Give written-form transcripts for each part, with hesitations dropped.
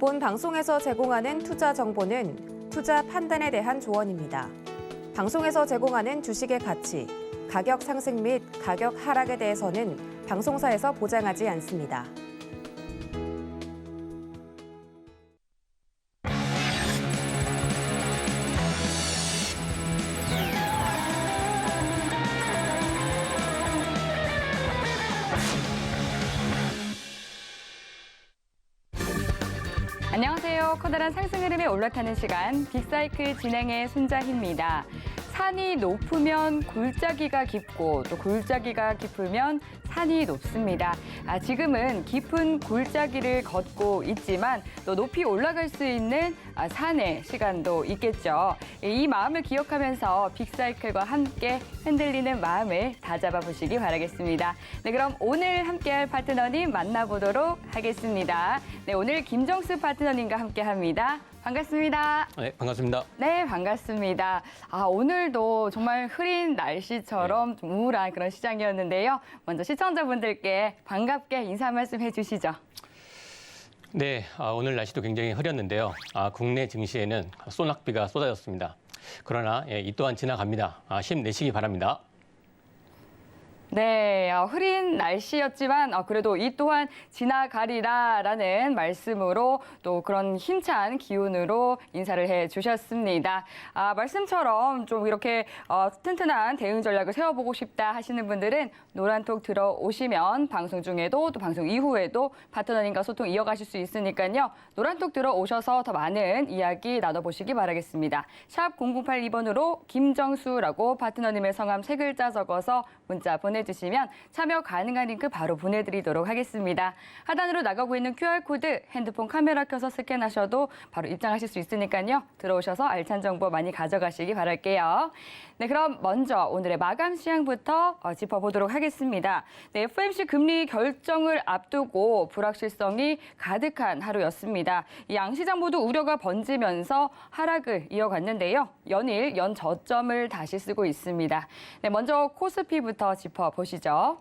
본 방송에서 제공하는 투자 정보는 투자 판단에 대한 조언입니다. 방송에서 제공하는 주식의 가치, 가격 상승 및 가격 하락에 대해서는 방송사에서 보장하지 않습니다. 안녕하세요. 커다란 상승 흐름에 올라타는 시간 빅사이클 진행의 손자희입니다. 산이 높으면 골짜기가 깊고 또 골짜기가 깊으면 산이 높습니다. 지금은 깊은 골짜기를 걷고 있지만 또 높이 올라갈 수 있는 산의 시간도 있겠죠. 이 마음을 기억하면서 빅사이클과 함께 흔들리는 마음을 다잡아 보시기 바라겠습니다. 네, 그럼 오늘 함께할 파트너님 만나보도록 하겠습니다. 네, 오늘 김정수 파트너님과 함께합니다. 반갑습니다. 네, 반갑습니다. 네, 반갑습니다. 오늘도 정말 흐린 날씨처럼 좀 우울한 그런 시장이었는데요. 먼저 시청자분들께 반갑게 인사 말씀 해주시죠. 네, 오늘 날씨도 굉장히 흐렸는데요. 국내 증시에는 소낙비가 쏟아졌습니다. 그러나 이 또한 지나갑니다. 힘내시기 바랍니다. 네, 흐린 날씨였지만 그래도 이 또한 지나가리라라는 말씀으로 또 그런 힘찬 기운으로 인사를 해주셨습니다. 말씀처럼 좀 이렇게 튼튼한 대응 전략을 세워보고 싶다 하시는 분들은 노란톡 들어오시면 방송 중에도 또 방송 이후에도 파트너님과 소통 이어가실 수 있으니까요. 노란톡 들어오셔서 더 많은 이야기 나눠보시기 바라겠습니다. 샵 0082번으로 김정수라고 파트너님의 성함 3글자 적어서 문자 보내주시면 참여 가능한 링크 바로 보내드리도록 하겠습니다. 하단으로 나가고 있는 QR코드 핸드폰 카메라 켜서 스캔하셔도 바로 입장하실 수 있으니까요. 들어오셔서 알찬 정보 많이 가져가시기 바랄게요. 네, 그럼 먼저 오늘의 마감 시황부터 짚어보도록 하겠습니다. 네, FOMC 금리 결정을 앞두고 불확실성이 가득한 하루였습니다. 이 양시장 모두 우려가 번지면서 하락을 이어갔는데요. 연일 연 저점을 다시 쓰고 있습니다. 네, 먼저 코스피부터 짚어보시죠.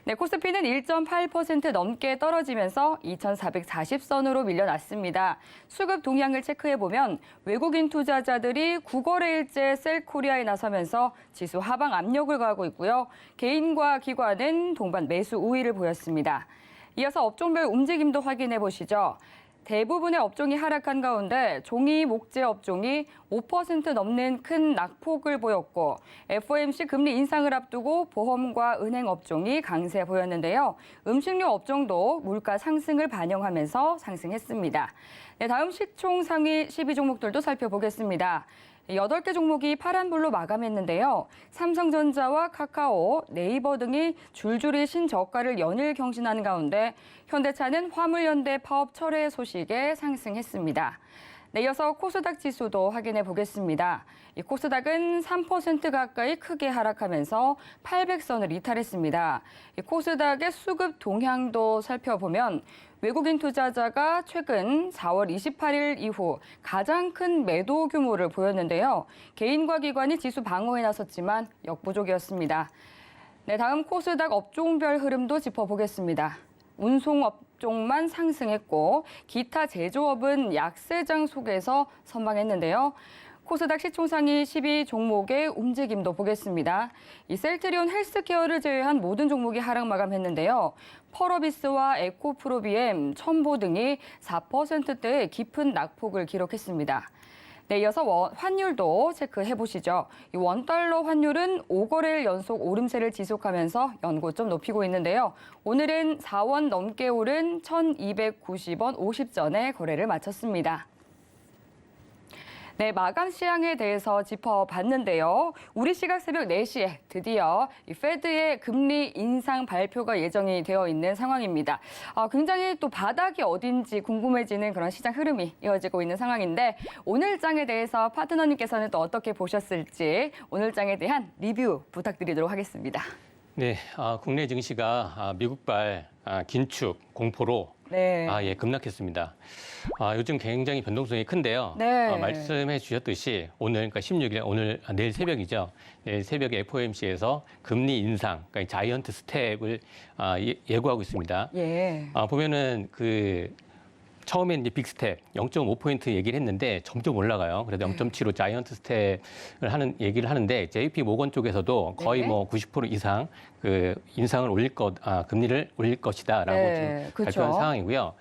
네, 코스피는 1.8% 넘게 떨어지면서 2,440선으로 밀려났습니다. 수급 동향을 체크해보면 외국인 투자자들이 9거래일째 셀코리아에 나서면서 지수 하방 압력을 가하고 있고요. 개인과 기관은 동반 매수 우위를 보였습니다. 이어서 업종별 움직임도 확인해 보시죠. 대부분의 업종이 하락한 가운데 종이 목재 업종이 5% 넘는 큰 낙폭을 보였고 FOMC 금리 인상을 앞두고 보험과 은행 업종이 강세 보였는데요. 음식료 업종도 물가 상승을 반영하면서 상승했습니다. 네, 다음 시총 상위 12종목들도 살펴보겠습니다. 8개 종목이 파란불로 마감했는데요. 삼성전자와 카카오, 네이버 등이 줄줄이 신저가를 연일 경신하는 가운데 현대차는 화물연대 파업 철회 소식에 상승했습니다. 네, 이어서 코스닥 지수도 확인해 보겠습니다. 이 코스닥은 3% 가까이 크게 하락하면서 800선을 이탈했습니다. 이 코스닥의 수급 동향도 살펴보면 외국인 투자자가 최근 4월 28일 이후 가장 큰 매도 규모를 보였는데요. 개인과 기관이 지수 방어에 나섰지만 역부족이었습니다. 네, 다음 코스닥 업종별 흐름도 짚어보겠습니다. 운송 업종만 상승했고 기타 제조업은 약세장 속에서 선방했는데요. 코스닥 시총 상위 12종목의 움직임도 보겠습니다. 이 셀트리온 헬스케어를 제외한 모든 종목이 하락 마감했는데요. 펄어비스와 에코프로비엠, 첨보 등이 4%대의 깊은 낙폭을 기록했습니다. 네, 이어서 환율도 체크해 보시죠. 이 원달러 환율은 5거래일 연속 오름세를 지속하면서 연고점 높이고 있는데요. 오늘은 4원 넘게 오른 1,290원 50전에 거래를 마쳤습니다. 네, 마감 시황에 대해서 짚어봤는데요. 우리 시각 새벽 4시에 드디어 이 페드의 금리 인상 발표가 예정이 되어 있는 상황입니다. 굉장히 또 바닥이 어딘지 궁금해지는 그런 시장 흐름이 이어지고 있는 상황인데 오늘 장에 대해서 파트너님께서는 또 어떻게 보셨을지 오늘 장에 대한 리뷰 부탁드리도록 하겠습니다. 네, 국내 증시가 미국발 긴축 공포로 네. 급락했습니다. 요즘 굉장히 변동성이 큰데요. 네. 말씀해 주셨듯이 오늘, 그러니까 16일, 내일 새벽이죠. 내일 새벽에 FOMC에서 금리 인상, 그러니까 자이언트 스텝을 예고하고 있습니다. 예. 보면은 처음에 이제 빅스텝 0.5포인트 얘기를 했는데 점점 올라가요. 그래서 0.75 자이언트 스텝을 얘기를 하는데 JP 모건 쪽에서도 거의 네. 뭐 90% 이상 그 인상을 금리를 올릴 것이다라고 네, 지금 그렇죠. 발표한 상황이고요.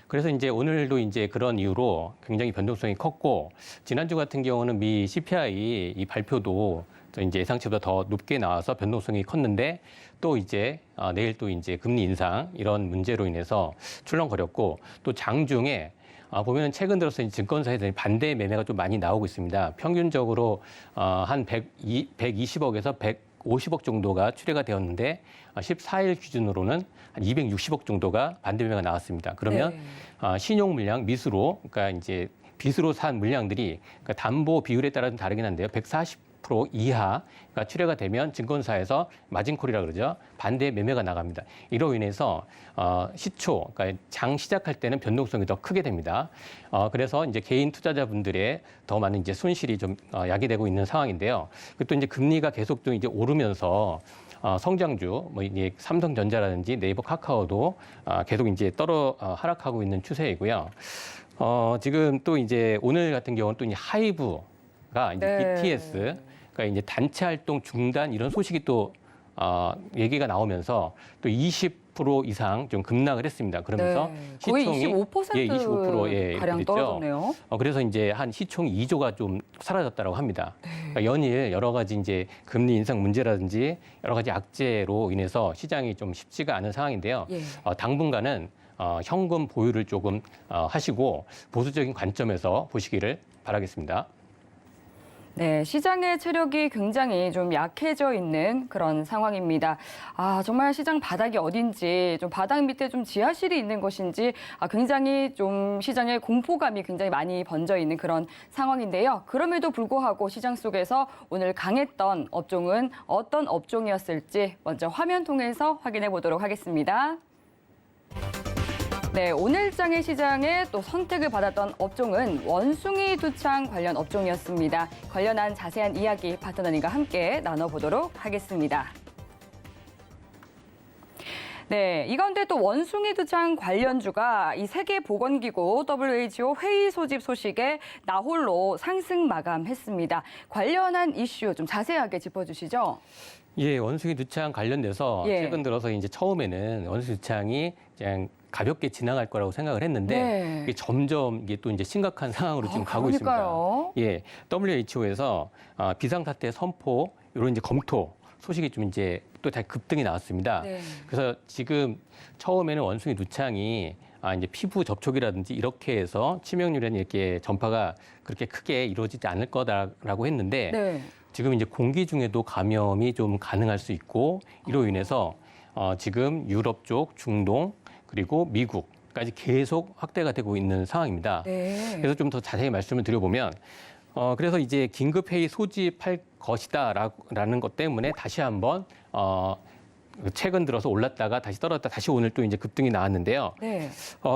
그래서 이제 오늘도 이제 그런 이유로 굉장히 변동성이 컸고 지난주 같은 경우는 미 CPI 이 발표도 이제 예상치보다 더 높게 나와서 변동성이 컸는데 또 이제 내일 또 이제 금리 인상 이런 문제로 인해서 출렁거렸고 또 장중에 보면은 최근 들어서 증권사에서 반대 매매가 좀 많이 나오고 있습니다. 평균적으로 한 120억에서 150억 정도가 출회가 되었는데 14일 기준으로는 한 260억 정도가 반대 매매가 나왔습니다. 그러면 네. 신용 물량 미수로 그러니까 이제 빚으로 산 물량들이 그러니까 담보 비율에 따라 좀 다르긴 한데요. 140% 이하가 출회가 되면 증권사에서 마진콜이라 그러죠. 반대 매매가 나갑니다. 이로 인해서 시초, 그러니까 장 시작할 때는 변동성이 더 크게 됩니다. 그래서 이제 개인 투자자분들의 더 많은 이제 손실이 좀 야기되고 있는 상황인데요. 또 이제 금리가 계속 좀 이제 오르면서 성장주, 뭐 이제 삼성전자라든지 네이버, 카카오도 계속 이제 하락하고 있는 추세이고요. 지금 또 이제 오늘 같은 경우는 또 이제 하이브가 이제 네. BTS, 그러니까 이제 단체 활동 중단 이런 소식이 또 얘기가 나오면서 또 20% 이상 좀 급락을 했습니다. 그러면서 네. 거의 시총이 25% 가량 그랬죠. 떨어졌네요. 그래서 이제 한 시총이 2조가 좀 사라졌다고 합니다. 그러니까 연일 여러 가지 이제 금리 인상 문제라든지 여러 가지 악재로 인해서 시장이 좀 쉽지가 않은 상황인데요. 예. 당분간은 현금 보유를 조금 하시고 보수적인 관점에서 보시기를 바라겠습니다. 네, 시장의 체력이 굉장히 좀 약해져 있는 그런 상황입니다. 정말 시장 바닥이 어딘지, 좀 바닥 밑에 좀 지하실이 있는 것인지, 굉장히 좀 시장의 공포감이 굉장히 많이 번져 있는 그런 상황인데요. 그럼에도 불구하고 시장 속에서 오늘 강했던 업종은 어떤 업종이었을지 먼저 화면 통해서 확인해 보도록 하겠습니다. 네, 오늘장의 시장에 또 선택을 받았던 업종은 원숭이 두창 관련 업종이었습니다. 관련한 자세한 이야기 파트너님과 함께 나눠보도록 하겠습니다. 네, 이 가운데 또 원숭이 두창 관련주가 이 세계보건기구 WHO 회의 소집 소식에 나홀로 상승 마감했습니다. 관련한 이슈 좀 자세하게 짚어주시죠. 예, 원숭이 두창 관련돼서 예. 최근 들어서 이제 처음에는 원숭이 두창이 그냥 가볍게 지나갈 거라고 생각을 했는데 네. 이게 점점 이게 또 이제 심각한 상황으로 지금 가고 그러니까요. 있습니다. 예, WHO에서 비상사태 선포 이런 이제 검토 소식이 좀 이제 또 다시 급등이 나왔습니다. 네. 그래서 지금 처음에는 원숭이 두창이 이제 피부 접촉이라든지 이렇게 해서 치명률에는 이렇게 전파가 그렇게 크게 이루어지지 않을 거다라고 했는데 네. 지금 이제 공기 중에도 감염이 좀 가능할 수 있고 이로 인해서 지금 유럽 쪽, 중동 그리고 미국까지 계속 확대가 되고 있는 상황입니다. 네. 그래서 좀 더 자세히 말씀을 드려보면 그래서 이제 긴급회의 소집할 것이다라는 것 때문에 다시 한번 최근 들어서 올랐다가 다시 떨어졌다 다시 오늘 또 이제 급등이 나왔는데요. 네.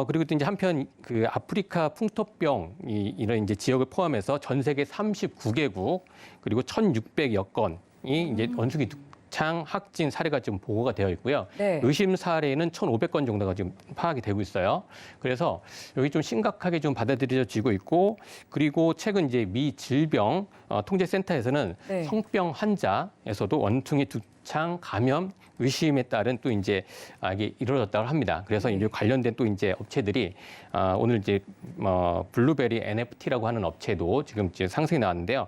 그리고 또 이제 한편 그 아프리카 풍토병 이런 이제 지역을 포함해서 전 세계 39개국 그리고 1,600여 건이 이제 원숭이 두창 확진 사례가 지금 보고가 되어 있고요. 네. 의심 사례는 1,500건 정도가 지금 파악이 되고 있어요. 그래서 여기 좀 심각하게 좀 받아들여지고 있고 그리고 최근 이제 미 질병 통제센터에서는 네. 성병 환자에서도 원숭이 두창 감염 의심에 따른 또 이제 이게 이루어졌다고 합니다. 그래서 이제 관련된 또 이제 업체들이 오늘 이제 블루베리 NFT라고 하는 업체도 지금 이제 상승이 나왔는데요.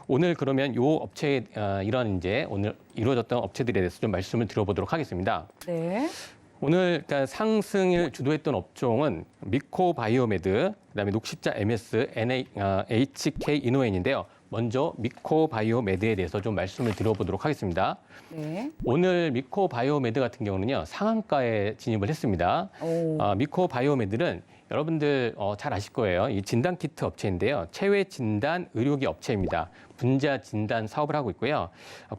오늘 그러면 요 업체 이런 이제 오늘 이루어졌던 업체들에 대해서 좀 말씀을 드려보도록 하겠습니다. 네. 오늘 그러니까 상승을 주도했던 업종은 미코바이오메드, 그다음에 녹십자 MS, HK 이노엔인데요. 먼저 미코바이오메드에 대해서 좀 말씀을 드려보도록 하겠습니다. 네. 오늘 미코바이오메드 같은 경우는요 상한가에 진입을 했습니다. 오. 미코바이오메드는 여러분들 잘 아실 거예요. 이 진단키트 업체인데요. 체외 진단 의료기 업체입니다. 분자 진단 사업을 하고 있고요.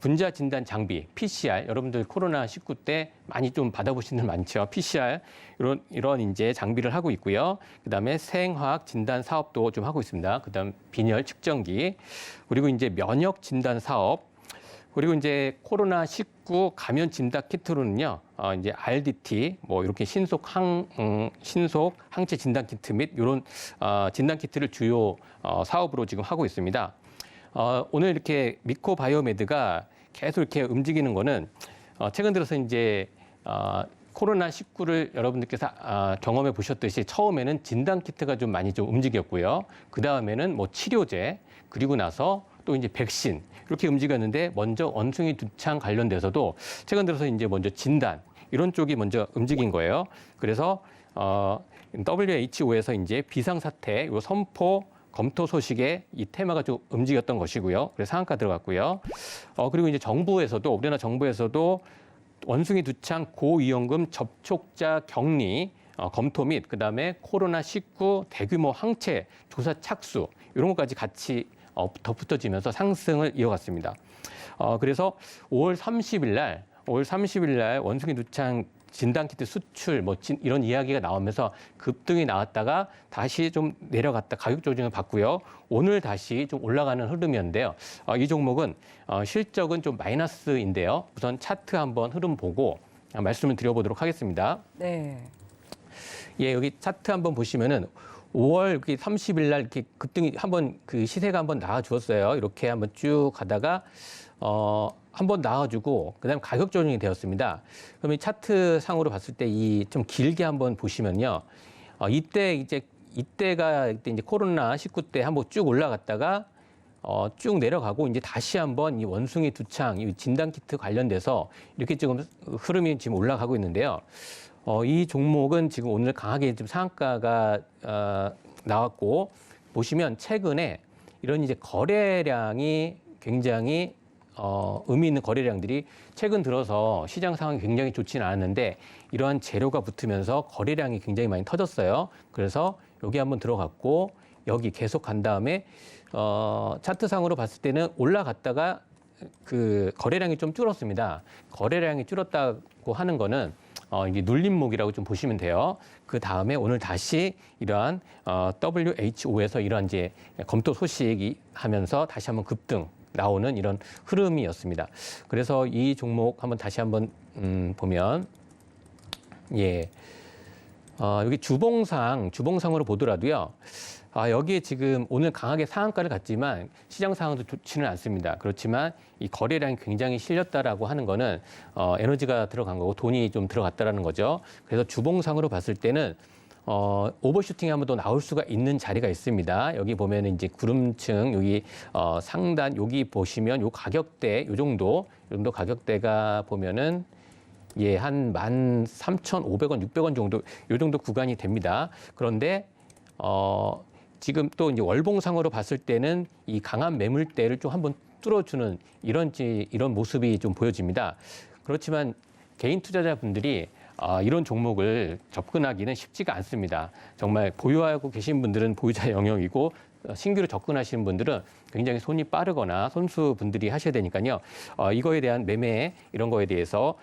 분자 진단 장비, PCR, 여러분들 코로나19 때 많이 좀 받아보시는 분 많죠. PCR 이런 이제 장비를 하고 있고요. 그다음에 생화학 진단 사업도 좀 하고 있습니다. 그다음 빈혈 측정기, 그리고 이제 면역 진단 사업. 그리고 이제 코로나19 감염 진단 키트로는요, 이제 RDT, 뭐 이렇게 신속 항체 진단 키트 및 이런 진단 키트를 주요 사업으로 지금 하고 있습니다. 오늘 이렇게 미코바이오메드가 계속 이렇게 움직이는 거는 최근 들어서 이제 코로나19를 여러분들께서 경험해 보셨듯이 처음에는 진단 키트가 좀 많이 좀 움직였고요. 그 다음에는 뭐 치료제, 그리고 나서 또 이제 백신 이렇게 움직였는데 먼저 원숭이 두창 관련돼서도 최근 들어서 이제 먼저 진단 이런 쪽이 먼저 움직인 거예요. 그래서 WHO에서 이제 비상사태 요 선포 검토 소식에 이 테마가 좀 움직였던 것이고요. 그래서 상한가 들어갔고요. 그리고 이제 정부에서도 우리나라 정부에서도 원숭이 두창 고위험군 접촉자 격리 검토 및 그다음에 코로나19 대규모 항체 조사 착수 이런 것까지 같이 덧붙여지면서 상승을 이어갔습니다. 그래서 5월 30일 날 원숭이 두창 진단키트 수출 이런 이야기가 나오면서 급등이 나왔다가 다시 좀 내려갔다 가격 조정을 받고요. 오늘 다시 좀 올라가는 흐름이었는데요. 이 종목은 실적은 좀 마이너스인데요. 우선 차트 한번 흐름 보고 말씀을 드려보도록 하겠습니다. 네. 예, 여기 차트 한번 보시면은 5월 30일 날 이렇게 급등이 한번 그 시세가 한번 나와 주었어요. 이렇게 한번 쭉 가다가 한번 나와주고 그다음에 가격 조정이 되었습니다. 그럼 이 차트 상으로 봤을 때 이 좀 길게 한번 보시면요. 이때가 이제 코로나19 때 한번 쭉 올라갔다가 쭉 내려가고 이제 다시 한번 이 원숭이 두창 이 진단 키트 관련돼서 이렇게 지금 흐름이 지금 올라가고 있는데요. 이 종목은 지금 오늘 강하게 좀 상한가가 나왔고 보시면 최근에 이런 이제 거래량이 굉장히 의미 있는 거래량들이 최근 들어서 시장 상황이 굉장히 좋지는 않았는데 이러한 재료가 붙으면서 거래량이 굉장히 많이 터졌어요. 그래서 여기 한번 들어갔고 여기 계속 간 다음에 차트상으로 봤을 때는 올라갔다가 그 거래량이 좀 줄었습니다. 거래량이 줄었다고 하는 거는 이게 눌림목이라고 좀 보시면 돼요. 그 다음에 오늘 다시 이러한 WHO에서 이러한 이제 검토 소식이 하면서 다시 한번 급등 나오는 이런 흐름이었습니다. 그래서 이 종목 한번 다시 한번 보면 예. 여기 주봉상으로 보더라도요. 여기에 지금 오늘 강하게 상한가를 갔지만 시장 상황도 좋지는 않습니다. 그렇지만 이 거래량이 굉장히 실렸다라고 하는 거는 에너지가 들어간 거고 돈이 좀 들어갔다라는 거죠. 그래서 주봉상으로 봤을 때는 오버슈팅이 한번 더 나올 수가 있는 자리가 있습니다. 여기 보면 이제 구름층 여기 상단 여기 보시면 요 가격대 요 정도 가격대가 보면은 예, 한 13,500원, 600원 정도 요 정도 구간이 됩니다. 그런데 지금 또 이제 월봉상으로 봤을 때는 이 강한 매물대를 좀 한번 뚫어주는 이런 모습이 좀 보여집니다. 그렇지만 개인 투자자분들이 이런 종목을 접근하기는 쉽지가 않습니다. 정말 보유하고 계신 분들은 보유자 영역이고 신규로 접근하시는 분들은 굉장히 손이 빠르거나 선수분들이 하셔야 되니까요. 이거에 대한 매매 이런 거에 대해서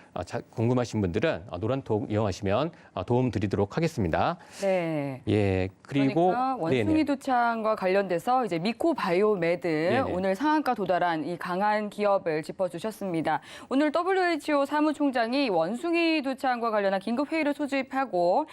궁금하신 분들은 노란톡 이용하시면 도움 드리도록 하겠습니다. 네. 예, 그리고 그러니까 원숭이 두창과 관련돼서 이제 미코바이오메드 네네. 오늘 상한가 도달한 이 강한 기업을 짚어주셨습니다. 오늘 WHO 사무총장이 원숭이 두창과 관련한 긴급 회의를 소집하고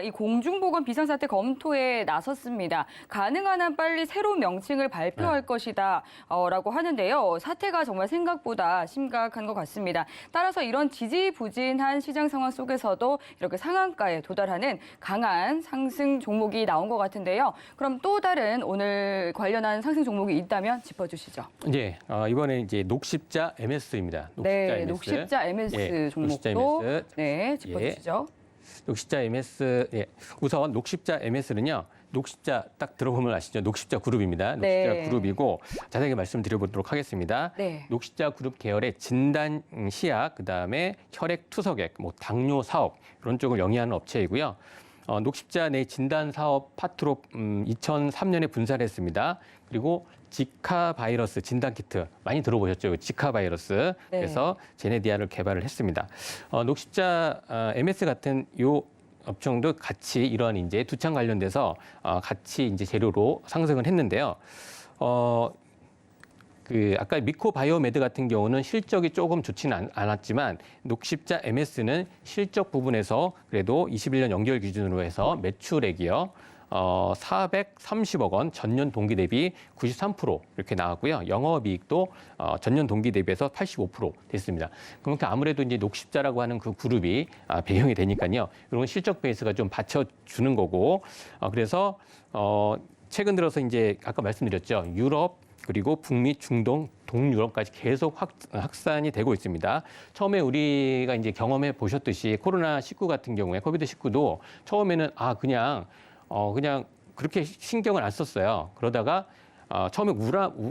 이 공중보건 비상사태 검토에 나섰습니다. 가능한 한 빨리 새로운 명칭을 발표할 것이다라고 하는데요. 사태가 정말 생각보다 심각한 것 같습니다. 따라서 이런 지지부진한 시장 상황 속에서도 이렇게 상한가에 도달하는 강한 상승 종목이 나온 것 같은데요. 그럼 또 다른 오늘 관련한 상승 종목이 있다면 짚어주시죠. 예, 이번에 이제 녹십자 MS입니다. 네, 녹십자 MS 예, 종목도 녹십자 MS. 네, 짚어주시죠. 녹십자 MS, 예. 우선 녹십자 MS는요, 녹십자 딱 들어보면 아시죠? 녹십자 그룹입니다. 녹십자 네. 그룹이고 자세하게 말씀드려보도록 하겠습니다. 네. 녹십자 그룹 계열의 진단 시약, 그다음에 혈액 투석액, 뭐 당뇨 사업 이런 쪽을 영위하는 업체이고요. 녹십자 내 진단 사업 파트로 2003년에 분사를 했습니다. 그리고 지카 바이러스 진단 키트 많이 들어보셨죠? 지카 바이러스. 네. 그래서 제네디아를 개발을 했습니다. 녹십자 MS 같은 요 업종도 같이 이러한 이제 두창 관련돼서 같이 이제 재료로 상승을 했는데요. 아까 미코바이오메드 같은 경우는 실적이 조금 좋지는 않았지만 녹십자 MS는 실적 부분에서 그래도 21년 연결 기준으로 해서 매출액이요. 430억 원, 전년 동기 대비 93% 이렇게 나왔고요. 영업이익도 전년 동기 대비해서 85% 됐습니다. 그만큼 아무래도 이제 녹십자라고 하는 그 그룹이 배경이 되니까요. 이런 실적 베이스가 좀 받쳐주는 거고, 그래서 최근 들어서 이제 아까 말씀드렸죠. 유럽 그리고 북미, 중동, 동유럽까지 계속 확산이 되고 있습니다. 처음에 우리가 이제 경험해 보셨듯이 코로나19 같은 경우에 코비드19도 처음에는 그냥 그렇게 신경을 안 썼어요. 그러다가 처음에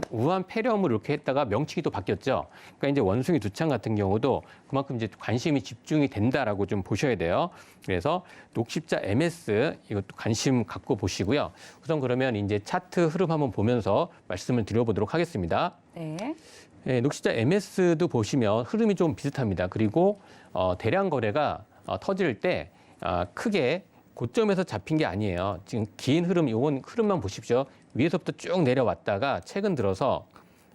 우한 폐렴을 이렇게 했다가 명칭이 또 바뀌었죠. 그러니까 이제 원숭이 두창 같은 경우도 그만큼 이제 관심이 집중이 된다라고 좀 보셔야 돼요. 그래서 녹십자 MS 이것도 관심 갖고 보시고요. 우선 그러면 이제 차트 흐름 한번 보면서 말씀을 드려보도록 하겠습니다. 네. 네, 녹십자 MS도 보시면 흐름이 좀 비슷합니다. 그리고 대량 거래가 터질 때 크게 고점에서 잡힌 게 아니에요. 지금 긴 흐름, 이건 흐름만 보십시오. 위에서부터 쭉 내려왔다가 최근 들어서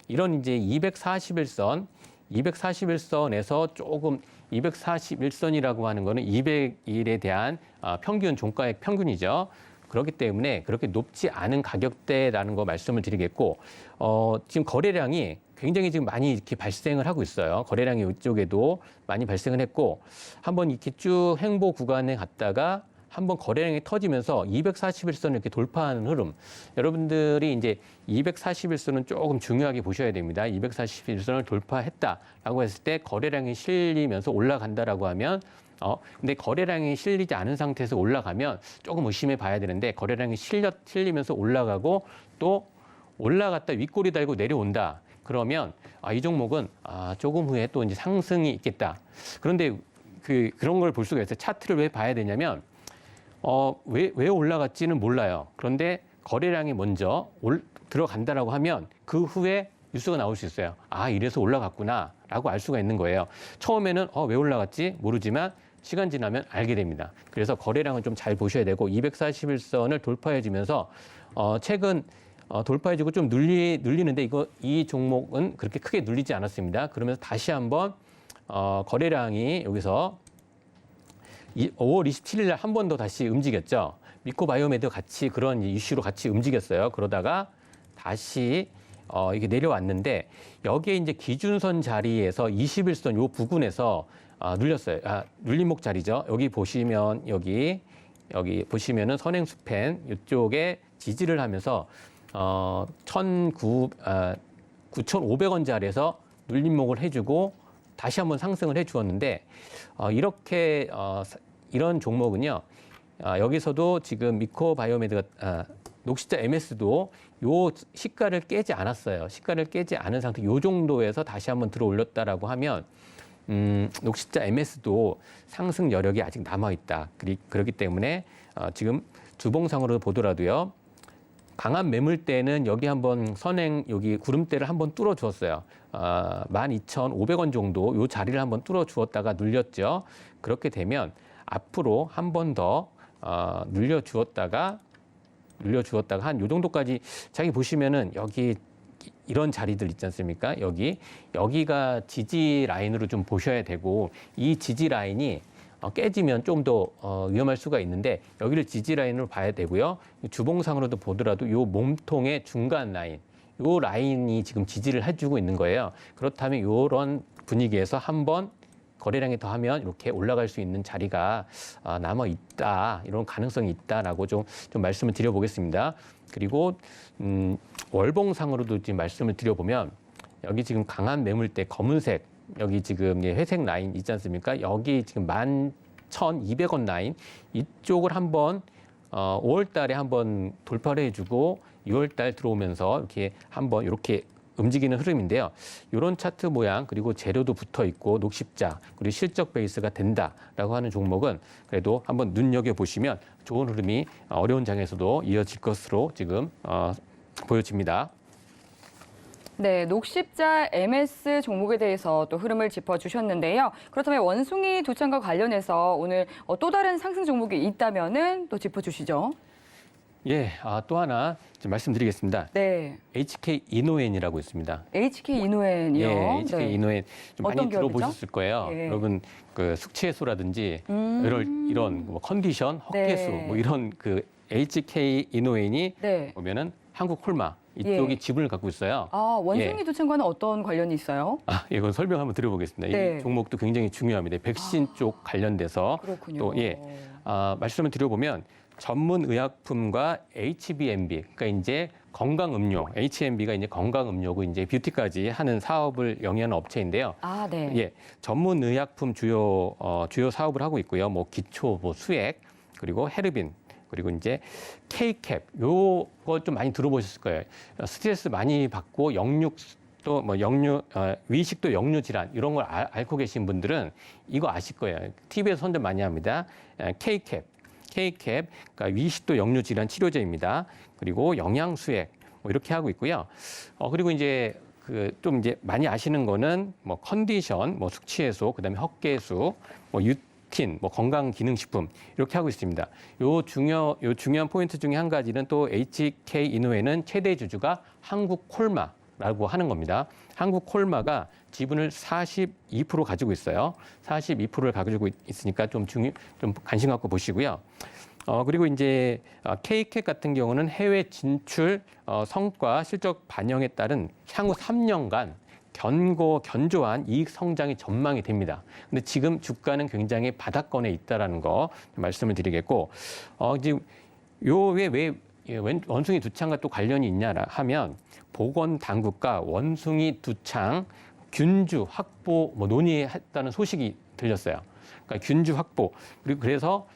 이런 이제 241선에서 조금 241선이라고 하는 거는 200일에 대한 평균 종가액 평균이죠. 그렇기 때문에 그렇게 높지 않은 가격대라는 거 말씀을 드리겠고, 지금 거래량이 굉장히 지금 많이 이렇게 발생을 하고 있어요. 거래량이 이쪽에도 많이 발생을 했고, 한번 이렇게 쭉 횡보 구간에 갔다가 한번 거래량이 터지면서 241선을 이렇게 돌파하는 흐름. 여러분들이 이제 241선은 조금 중요하게 보셔야 됩니다. 241선을 돌파했다라고 했을 때 거래량이 실리면서 올라간다라고 하면 근데 거래량이 실리지 않은 상태에서 올라가면 조금 의심해 봐야 되는데 거래량이 실리면서 올라가고 또 올라갔다 윗꼬리 달고 내려온다. 그러면 이 종목은 조금 후에 또 이제 상승이 있겠다. 그런데 그런 걸 볼 수가 있어요. 차트를 왜 봐야 되냐면 왜 올라갔지는 몰라요. 그런데 거래량이 먼저 들어간다라고 하면 그 후에 뉴스가 나올 수 있어요. 이래서 올라갔구나라고 알 수가 있는 거예요. 처음에는 왜 올라갔지 모르지만 시간 지나면 알게 됩니다. 그래서 거래량은 좀 잘 보셔야 되고 241선을 돌파해주면서 최근 돌파해주고 좀 눌리는데 이 종목은 그렇게 크게 눌리지 않았습니다. 그러면서 다시 한번 거래량이 여기서 5월 27일 날 한 번 더 다시 움직였죠. 미코바이오메드 같이 그런 이슈로 같이 움직였어요. 그러다가 다시 이게 내려왔는데 여기에 이제 기준선 자리에서 21선 요 부근에서 눌렸어요. 눌림목 자리죠. 여기 보시면 여기 보시면은 선행수펜 이쪽에 지지를 하면서 9,500원 자리에서 눌림목을 해주고 다시 한번 상승을 해주었는데 이렇게 이런 종목은요. 여기서도 지금 미코바이오메드가 녹십자 MS도 요 시가를 깨지 않았어요. 시가를 깨지 않은 상태 요 정도에서 다시 한번 들어 올렸다라고 하면 녹십자 MS도 상승 여력이 아직 남아 있다. 그렇기 때문에 지금 주봉상으로 보더라도요. 강한 매물대는 여기 한번 여기 구름대를 한번 뚫어 주었어요. 12,500원 정도 요 자리를 한번 뚫어 주었다가 눌렸죠. 그렇게 되면 앞으로 한 번 더 눌려 주었다가 한 요 정도까지 자기 보시면은 여기 이런 자리들 있지 않습니까? 여기가 지지 라인으로 좀 보셔야 되고 이 지지 라인이 깨지면 좀 더 위험할 수가 있는데 여기를 지지 라인으로 봐야 되고요. 주봉상으로도 보더라도 요 몸통의 중간 라인, 요 라인이 지금 지지를 해주고 있는 거예요. 그렇다면 이런 분위기에서 한번 거래량이 더하면 이렇게 올라갈 수 있는 자리가 남아 있다, 이런 가능성이 있다라고 좀 말씀을 드려보겠습니다. 그리고 월봉상으로도 지금 말씀을 드려보면 여기 지금 강한 매물대 검은색. 여기 지금 회색 라인 있지 않습니까? 여기 지금 11,200원 라인 이쪽을 한번 5월 달에 한번 돌파를 해주고 6월 달 들어오면서 이렇게 한번 이렇게 움직이는 흐름인데요. 이런 차트 모양 그리고 재료도 붙어 있고 녹십자 그리고 실적 베이스가 된다라고 하는 종목은 그래도 한번 눈여겨 보시면 좋은 흐름이 어려운 장에서도 이어질 것으로 지금 보여집니다. 네, 녹십자 MS 종목에 대해서 또 흐름을 짚어주셨는데요. 그렇다면 원숭이 두창과 관련해서 오늘 또 다른 상승 종목이 있다면은 또 짚어주시죠. 예, 또 하나 좀 말씀드리겠습니다. 네. HK 이노엔이라고 있습니다. HK 이노엔이요. 예, HK 네. 이노엔 좀 어떤 많이 기업이죠? 들어보셨을 거예요. 예. 여러분 그 숙취해소라든지 이런 뭐 컨디션, 헛개수 네. 뭐 이런 그 HK 이노엔이 네. 보면은 한국 콜마 이쪽이 예. 지분을 갖고 있어요. 원숭이 예. 두층과는 어떤 관련이 있어요? 이건 설명 한번 드려보겠습니다. 네. 이 종목도 굉장히 중요합니다. 백신 쪽 관련돼서 그렇군요. 또 말씀을 드려보면 전문 의약품과 HBMB, 그러니까 이제 건강 음료, HMB가 이제 건강 음료고 이제 뷰티까지 하는 사업을 영위하는 업체인데요. 네. 예, 전문 의약품 주요 사업을 하고 있고요. 뭐 기초, 뭐 수액, 그리고 헤르빈, 그리고 이제 K캡, 요거 좀 많이 들어보셨을 거예요. 스트레스 많이 받고 역류도 뭐 위식도 역류 질환 이런 걸 앓고 계신 분들은 이거 아실 거예요. TV에서 선전 많이 합니다. K캡, 그러니까 위식도 역류 질환 치료제입니다. 그리고 영양수액 뭐 이렇게 하고 있고요. 그리고 이제 좀 이제 많이 아시는 거는 뭐 컨디션, 뭐 숙취해소, 그다음에 헛개수, 뭐 유틴, 뭐 건강기능식품 이렇게 하고 있습니다. 요 중요한 포인트 중에 한 가지는 또 HK 이노엔은 최대 주주가 한국콜마라고 하는 겁니다. 한국콜마가 지분을 42% 가지고 있어요. 42%를 가지고 있으니까 좀 관심 갖고 보시고요. 그리고 이제 K캡 같은 경우는 해외 진출 성과 실적 반영에 따른 향후 3년간 견조한 이익 성장이 전망이 됩니다. 근데 지금 주가는 굉장히 바닥권에 있다라는 거 말씀을 드리겠고, 지금 왜 원숭이 두창과 또 관련이 있냐 하면 보건당국과 원숭이 두창 균주 확보 뭐 논의했다는 소식이 들렸어요. 그러니까 균주 확보 그리고 그래서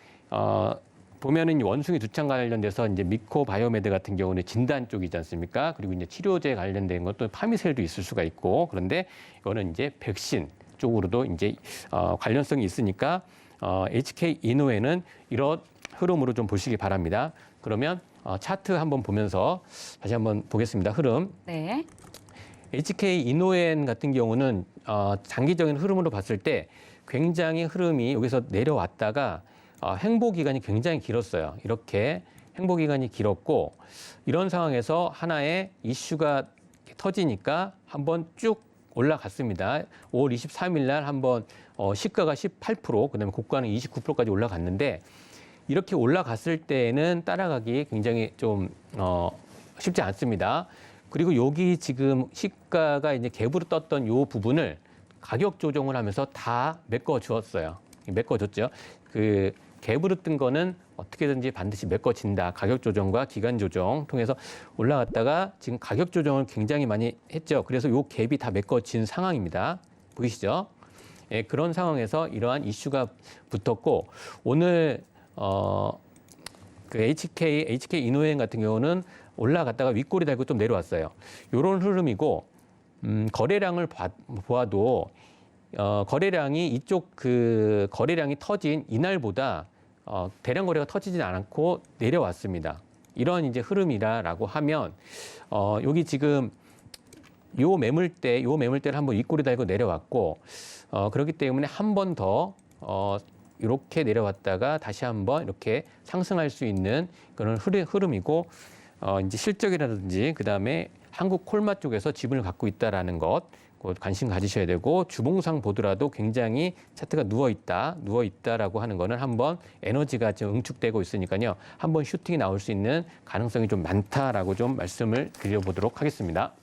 보면은 원숭이 두창 관련돼서 이제 미코바이오메드 같은 경우는 진단 쪽이지 않습니까? 그리고 이제 치료제 관련된 것도 파미셀도 있을 수가 있고 그런데 이거는 이제 백신 쪽으로도 이제 관련성이 있으니까 HK 이노엔은 이런 흐름으로 좀 보시기 바랍니다. 그러면 차트 한번 보면서 다시 한번 보겠습니다. 흐름. 네. HK 이노엔 같은 경우는 장기적인 흐름으로 봤을 때 굉장히 흐름이 여기서 내려왔다가 횡보 기간이 굉장히 길었어요. 이렇게 횡보 기간이 길었고 이런 상황에서 하나의 이슈가 터지니까 한번 쭉 올라갔습니다. 5월 23일 날 한번 시가가 18%, 그다음에 고가는 29%까지 올라갔는데 이렇게 올라갔을 때는 따라가기 굉장히 좀 쉽지 않습니다. 그리고 여기 지금 시가가 이제 갭으로 떴던 요 부분을 가격 조정을 하면서 다 메꿔주었어요. 메꿔줬죠. 갭으로 뜬 거는 어떻게든지 반드시 메꿔진다. 가격 조정과 기간 조정 통해서 올라갔다가 지금 가격 조정을 굉장히 많이 했죠. 그래서 요 갭이 다 메꿔진 상황입니다. 보이시죠? 예, 그런 상황에서 이러한 이슈가 붙었고 오늘 HK 이노엔 같은 경우는 올라갔다가 윗꼬리 달고 좀 내려왔어요. 이런 흐름이고 거래량을 보아도 거래량이 이쪽 거래량이 터진 이날보다 대량 거래가 터지진 않고 내려왔습니다. 이런 이제 흐름이라고 하면 여기 지금 요 매물대를 한번 윗꼬리 달고 내려왔고 그렇기 때문에 한 번 더 이렇게 내려왔다가 다시 한번 이렇게 상승할 수 있는 그런 흐름이고 이제 실적이라든지 그다음에 한국 콜마 쪽에서 지분을 갖고 있다라는 것 관심 가지셔야 되고 주봉상 보더라도 굉장히 차트가 누워있다라고 하는 거는 한번 에너지가 좀 응축되고 있으니까요. 한번 슈팅이 나올 수 있는 가능성이 좀 많다라고 좀 말씀을 드려보도록 하겠습니다.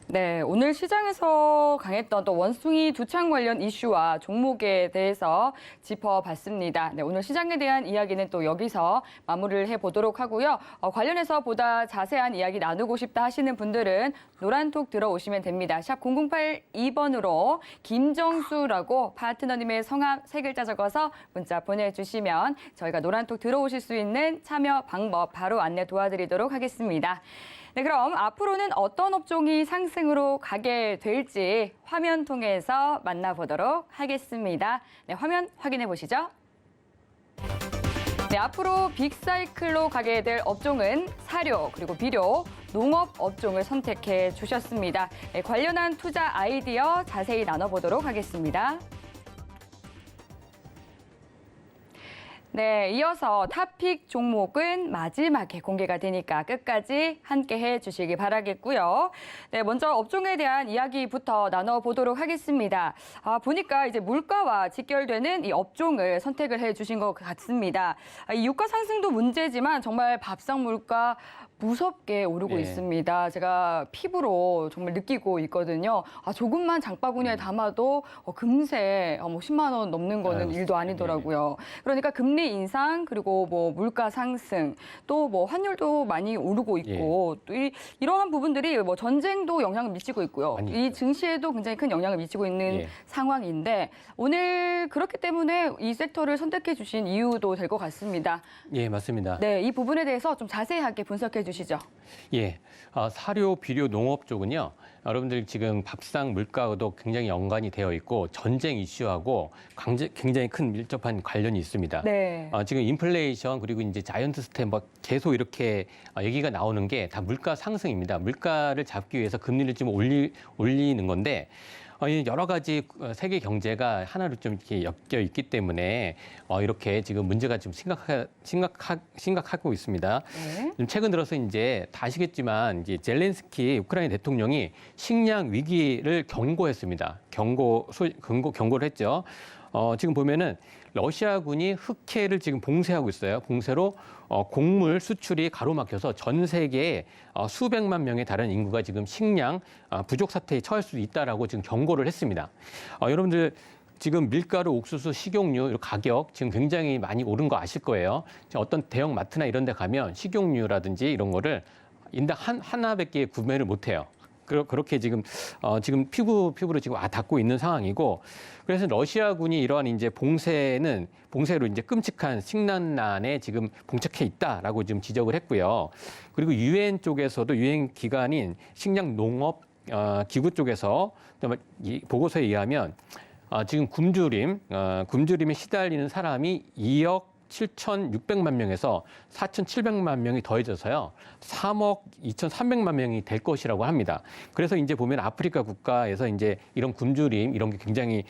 네, 오늘 시장에서 강했던 또 원숭이 두창 관련 이슈와 종목에 대해서 짚어봤습니다. 네, 오늘 시장에 대한 이야기는 또 여기서 마무리를 해보도록 하고요. 관련해서 보다 자세한 이야기 나누고 싶다 하시는 분들은 노란톡 들어오시면 됩니다. 샵 0082번으로 김정수라고 파트너님의 성함 3글자 적어서 문자 보내주시면 저희가 노란톡 들어오실 수 있는 참여 방법 바로 안내 도와드리도록 하겠습니다. 네, 그럼 앞으로는 어떤 업종이 상승으로 가게 될지 화면 통해서 만나보도록 하겠습니다. 네, 화면 확인해 보시죠. 네, 앞으로 빅사이클로 가게 될 업종은 사료, 그리고 비료, 농업 업종을 선택해 주셨습니다. 네, 관련한 투자 아이디어 자세히 나눠보도록 하겠습니다. 네, 이어서 탑픽 종목은 마지막에 공개가 되니까 끝까지 함께해 주시기 바라겠고요. 네, 먼저 업종에 대한 이야기부터 나눠보도록 하겠습니다. 보니까 이제 물가와 직결되는 이 업종을 선택을 해 주신 것 같습니다. 이 유가 상승도 문제지만 정말 밥상 물가 무섭게 오르고 예. 있습니다. 제가 피부로 정말 느끼고 있거든요. 조금만 장바구니에 담아도 금세 10만 원 넘는 거는 아유, 일도 아니더라고요. 그러니까 금리 인상 그리고 뭐 물가 상승 또 뭐 환율도 많이 오르고 있고 또 이러한 부분들이 뭐 전쟁도 영향을 미치고 있고요. 많이 이 있죠. 증시에도 굉장히 큰 영향을 미치고 있는 예. 상황인데 오늘 그렇기 때문에 이 섹터를 선택해 주신 이유도 될 것 같습니다. 예, 맞습니다. 네, 이 부분에 대해서 좀 자세하게 분석해 주시죠. 예, 사료, 비료, 농업 쪽은요. 여러분들 지금 밥상 물가도 굉장히 연관이 되어 있고 전쟁 이슈하고 굉장히 큰 밀접한 관련이 있습니다. 네. 지금 인플레이션 그리고 이제 자이언트 스텝 뭐 계속 이렇게 얘기가 나오는 게 다 물가 상승입니다. 물가를 잡기 위해서 금리를 좀 올리는 건데 여러 가지 세계 경제가 하나로 좀 이렇게 엮여 있기 때문에 이렇게 지금 문제가 좀 심각하고 있습니다. 네. 최근 들어서 이제 다 아시겠지만 이제 젤렌스키 우크라이나 대통령이 식량 위기를 경고했습니다. 경고를 했죠. 지금 보면은 러시아군이 흑해를 지금 봉쇄하고 있어요. 봉쇄로 곡물 수출이 가로막혀서 전 세계에 수백만 명에 달하는 인구가 지금 식량 부족 사태에 처할 수도 있다라고 지금 경고를 했습니다. 여러분들 지금 밀가루, 옥수수, 식용유 가격 지금 굉장히 많이 오른 거 아실 거예요. 어떤 대형 마트나 이런 데 가면 식용유라든지 이런 거를 인당 하나밖에 구매를 못 해요. 그렇게 지금 피부로 지금 닿고 있는 상황이고, 그래서 러시아군이 이러한 이제 봉쇄로 이제 끔찍한 식량난에 지금 봉착해 있다라고 지금 지적을 했고요. 그리고 유엔 쪽에서도 유엔 기관인 식량 농업 기구 쪽에서 이 보고서에 의하면 지금 굶주림에 시달리는 사람이 2억 7,600만 명에서 4,700만 명이 더해져서요. 3억 2,300만 명이 될 것이라고 합니다. 그래서 이제 보면 아프리카 국가에서 이제 이런 굶주림 이런 게 굉장히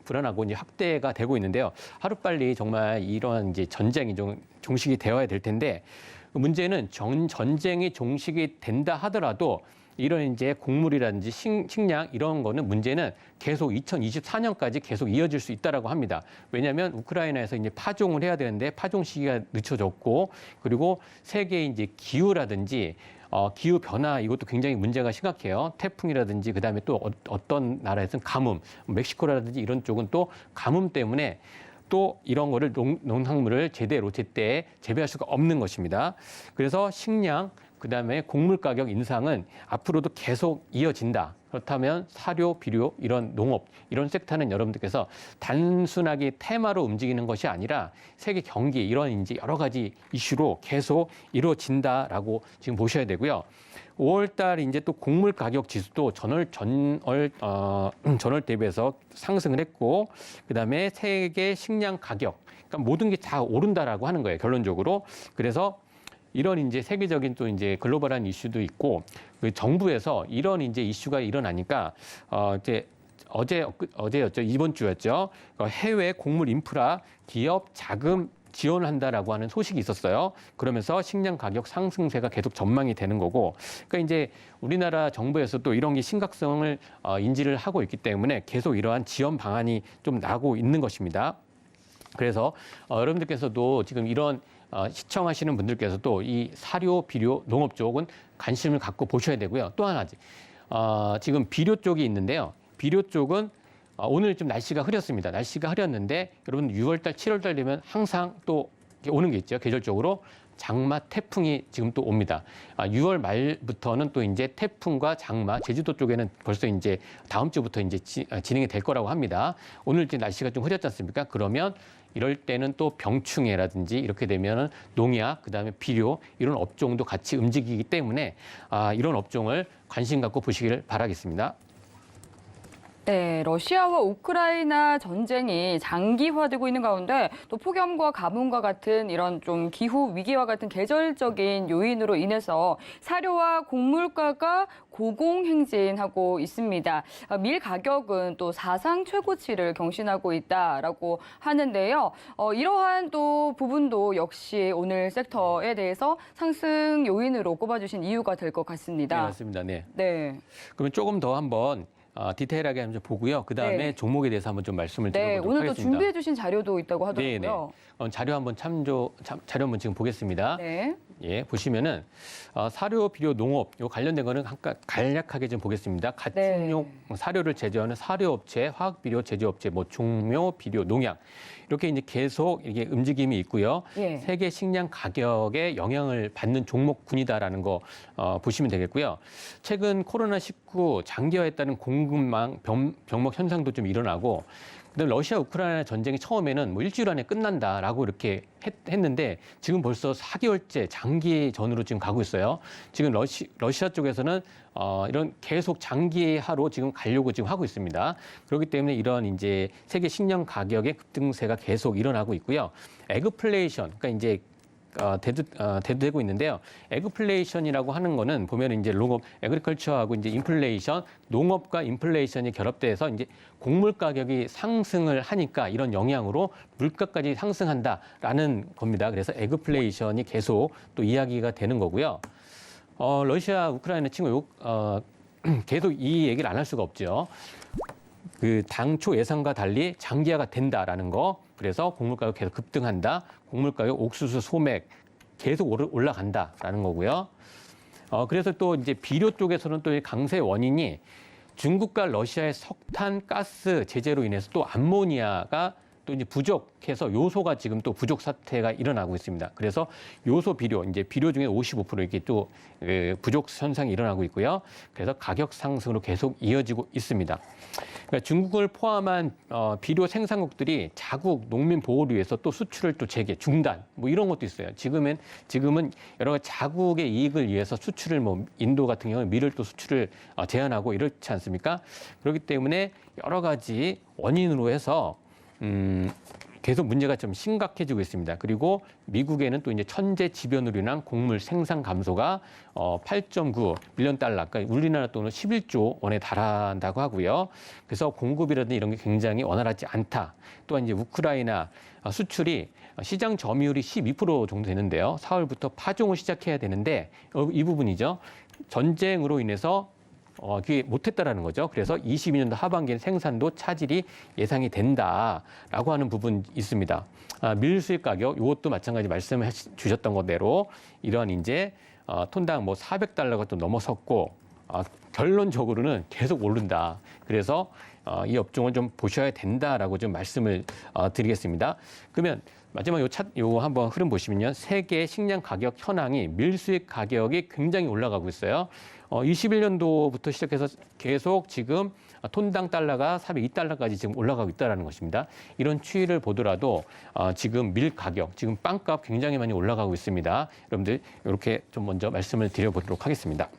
불안하고 이제 확대가 되고 있는데요. 하루빨리 정말 이런 이제 전쟁이 좀 종식이 되어야 될 텐데, 문제는 전쟁이 종식이 된다 하더라도 이런 이제 곡물이라든지 식량 이런 거는 문제는 계속 2024년까지 계속 이어질 수 있다라고 합니다. 왜냐하면 우크라이나에서 이제 파종을 해야 되는데 파종 시기가 늦춰졌고, 그리고 세계의 이제 기후라든지 기후 변화 이것도 굉장히 문제가 심각해요. 태풍이라든지 그다음에 또 어떤 나라에서는 가뭄, 멕시코라든지 이런 쪽은 또 가뭄 때문에 또 이런 거를 농산물을 제때 재배할 수가 없는 것입니다. 그래서 식량 그다음에 곡물 가격 인상은 앞으로도 계속 이어진다. 그렇다면 사료, 비료, 이런 농업, 이런 섹터는 여러분들께서 단순하게 테마로 움직이는 것이 아니라 세계 경기, 이런 이제 여러 가지 이슈로 계속 이루어진다라고 지금 보셔야 되고요. 5월 달 이제 또 곡물 가격 지수도 전월 대비해서 상승을 했고, 그다음에 세계 식량 가격, 그러니까 모든 게 다 오른다라고 하는 거예요, 결론적으로. 그래서 이런 이제 세계적인 또 이제 글로벌한 이슈도 있고, 그 정부에서 이런 이제 이슈가 일어나니까 이제 어제였죠, 이번 주였죠. 해외 곡물 인프라 기업 자금 지원을 한다라고 하는 소식이 있었어요. 그러면서 식량 가격 상승세가 계속 전망이 되는 거고, 그러니까 이제 우리나라 정부에서도 이런 게 심각성을 인지를 하고 있기 때문에 계속 이러한 지원 방안이 좀 나오고 있는 것입니다. 그래서 여러분들께서도 지금 이런 시청하시는 분들께서도 이 사료, 비료, 농업 쪽은 관심을 갖고 보셔야 되고요. 또 하나 지금 비료 쪽이 있는데요. 비료 쪽은 오늘 좀 날씨가 흐렸습니다. 날씨가 흐렸는데 여러분 6월달, 7월달 되면 항상 또 오는 게 있죠. 계절적으로 장마 태풍이 지금 또 옵니다. 6월 말부터는 또 이제 태풍과 장마, 제주도 쪽에는 벌써 이제 다음 주부터 이제 진행이 될 거라고 합니다. 오늘 이제 날씨가 좀 흐렸지 않습니까? 그러면 이럴 때는 또 병충해라든지 이렇게 되면은 농약, 그다음에 비료 이런 업종도 같이 움직이기 때문에 이런 업종을 관심 갖고 보시길 바라겠습니다. 네, 러시아와 우크라이나 전쟁이 장기화되고 있는 가운데 또 폭염과 가뭄과 같은 이런 좀 기후 위기와 같은 계절적인 요인으로 인해서 사료와 곡물가가 고공행진하고 있습니다. 밀 가격은 또 사상 최고치를 경신하고 있다라고 하는데요. 이러한 또 부분도 역시 오늘 섹터에 대해서 상승 요인으로 꼽아주신 이유가 될 것 네, 같습니다. 맞습니다. 네. 네. 그러면 조금 더 한번 디테일하게 한번 좀 보고요. 그 다음에 네. 종목에 대해서 한번 좀 말씀을 네, 드려보도록 오늘 또 하겠습니다. 준비해 주신 자료도 있다고 네, 하더라고요. 네. 자료 한번 자료 한번 지금 보겠습니다. 네. 예, 보시면은 사료, 비료, 농업 요 관련된 거는 간략하게 좀 보겠습니다. 가축용 사료를 제조하는 사료업체, 화학비료 제조업체, 뭐 종묘, 비료, 농약 이렇게 이제 계속 이게 움직임이 있고요. 예. 세계 식량 가격에 영향을 받는 종목군이다라는 거 보시면 되겠고요. 최근 코로나19 장기화에 따른 공급망 병목 현상도 좀 일어나고. 근데 러시아 우크라이나 전쟁이 처음에는 뭐 일주일 안에 끝난다라고 이렇게 했는데 지금 벌써 4개월째 장기전으로 지금 가고 있어요. 지금 러시아 쪽에서는 이런 계속 장기화로 지금 가려고 지금 하고 있습니다. 그렇기 때문에 이런 이제 세계 식량 가격의 급등세가 계속 일어나고 있고요. 에그플레이션, 그러니까 이제 대두되고 있는데요. 에그플레이션이라고 하는 거는 보면 이제 농업, 에그리컬처하고 이제 인플레이션, 농업과 인플레이션이 결합돼서 이제 곡물 가격이 상승을 하니까 이런 영향으로 물가까지 상승한다라는 겁니다. 그래서 에그플레이션이 계속 또 이야기가 되는 거고요. 러시아, 우크라이나 친구 계속 이 얘기를 안 할 수가 없죠. 그 당초 예상과 달리 장기화가 된다라는 거. 그래서 곡물 가격 계속 급등한다. 곡물 가격, 옥수수, 소맥 계속 올라간다라는 거고요. 그래서 또 이제 비료 쪽에서는 또 이 강세 원인이 중국과 러시아의 석탄, 가스 제재로 인해서 또 암모니아가 또 이제 부족해서 요소가 지금 또 부족 사태가 일어나고 있습니다. 그래서 요소 비료, 이제 비료 중에 55% 이렇게 또 부족 현상이 일어나고 있고요. 그래서 가격 상승으로 계속 이어지고 있습니다. 그러니까 중국을 포함한 비료 생산국들이 자국 농민 보호를 위해서 또 수출을 또 재개, 중단, 뭐 이런 것도 있어요. 지금은 여러 가지 자국의 이익을 위해서 수출을 뭐 인도 같은 경우는 밀을 또 수출을 제한하고 이렇지 않습니까? 그렇기 때문에 여러 가지 원인으로 해서 계속 문제가 좀 심각해지고 있습니다. 그리고 미국에는 또 이제 천재지변으로 인한 곡물 생산 감소가 8.9 밀리언 달러, 그러니까 우리나라 돈으로 11조 원에 달한다고 하고요. 그래서 공급이라든지 이런 게 굉장히 원활하지 않다. 또한 이제 우크라이나 수출이 시장 점유율이 12% 정도 되는데요. 4월부터 파종을 시작해야 되는데 이 부분이죠. 전쟁으로 인해서 그게 못했다라는 거죠. 그래서 22년도 하반기엔 생산도 차질이 예상이 된다라고 하는 부분이 있습니다. 밀 수입 가격 이것도 마찬가지 말씀해 주셨던 것대로 이런 이제 톤당 뭐 400달러가 또 넘어섰고 결론적으로는 계속 오른다. 그래서 이 업종을 좀 보셔야 된다라고 좀 말씀을 드리겠습니다. 그러면 마지막 요 한번 흐름 보시면요. 세계 식량 가격 현황이 밀 수입 가격이 굉장히 올라가고 있어요. 21년도부터 시작해서 계속 지금 톤당 달러가 402달러까지 지금 올라가고 있다는 것입니다. 이런 추이를 보더라도 지금 밀 가격, 지금 빵값 굉장히 많이 올라가고 있습니다. 여러분들 이렇게 좀 먼저 말씀을 드려보도록 하겠습니다.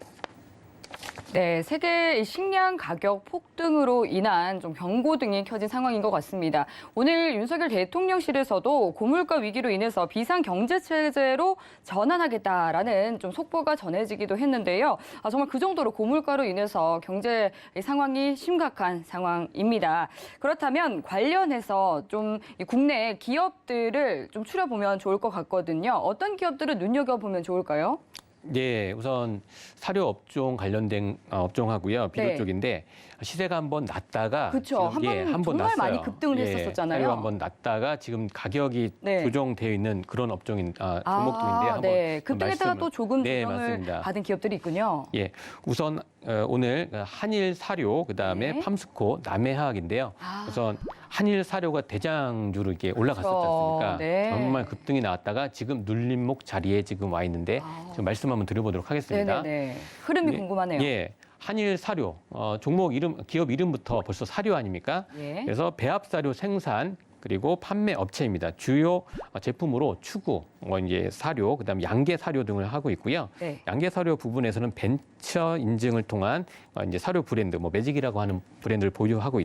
네, 세계 식량 가격 폭등으로 인한 좀 경고등이 켜진 상황인 것 같습니다. 오늘 윤석열 대통령실에서도 고물가 위기로 인해서 비상 경제 체제로 전환하겠다라는 좀 속보가 전해지기도 했는데요. 정말 그 정도로 고물가로 인해서 경제 상황이 심각한 상황입니다. 그렇다면 관련해서 좀 국내 기업들을 좀 추려보면 좋을 것 같거든요. 어떤 기업들을 눈여겨보면 좋을까요? 네, 우선 사료 업종 관련된 업종하고요. 비료 네. 쪽인데 시세가 한번 났다가 그렇죠. 한번 정말 났어요. 많이 급등을 했었잖아요. 사료 한번 났다가 지금 가격이 네. 조정되어 있는 그런 업종인 종목들인데요. 한번 네. 급등했다가 또 조금 네, 조정을 맞습니다. 받은 기업들이 있군요. 예, 우선 오늘 한일 사료, 그다음에 네. 팜스코, 남해화학인데요. 우선 한일 사료가 대장주로 이렇게 올라갔었지 않습니까? 네. 정말 급등이 나왔다가 지금 눌림목 자리에 지금 와 있는데 지금 말씀 한번 드려보도록 하겠습니다. 네네네. 흐름이 네. 궁금하네요. 예. 한일 사료, 종목 이름, 기업 이름부터 벌써 사료 아닙니까? 예. 그래서 배합 사료 생산 그리고 판매 업체입니다. 주요 제품으로 추구, 이제 사료, 그다음에 양계 사료 등을 하고 있고요. 네. 양계 사료 부분에서는 벤처 인증을 통한 이제 사료 브랜드, 매직이라고 하는 브랜드를 보유하고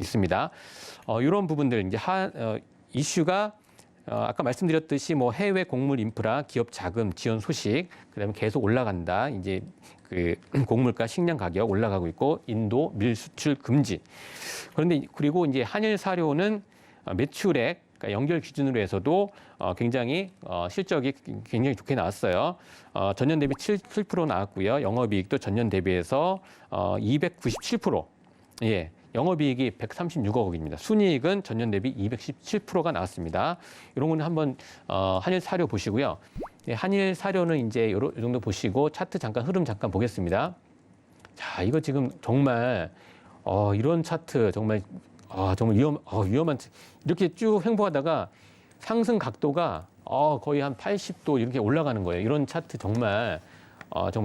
있습니다. 이런 부분들 이제 이슈가 아까 말씀드렸듯이 해외 곡물 인프라 기업 자금 지원 소식, 그다음에 계속 올라간다. 이제 그 곡물가 식량 가격 올라가고 있고 인도 밀 수출 금지. 그런데 그리고 이제 한일 사료는 매출액 그러니까 연결 기준으로 해서도 굉장히 실적이 굉장히 좋게 나왔어요. 전년 대비 7% 나왔고요. 영업이익도 전년 대비해서 297%. 예. 영업이익이 136억입니다. 순이익은 전년 대비 217%가 나왔습니다. 이런 거는 한번 한일 사료 보시고요. 예, 한일 사료는 이제 요 정도 보시고 차트 잠깐 흐름 잠깐 보겠습니다. 자, 이거 지금 정말 이런 차트 정말 위험한 이렇게 쭉 횡보하다가 상승 각도가 거의 한 80도 이렇게 올라가는 거예요. 이런 차트 정말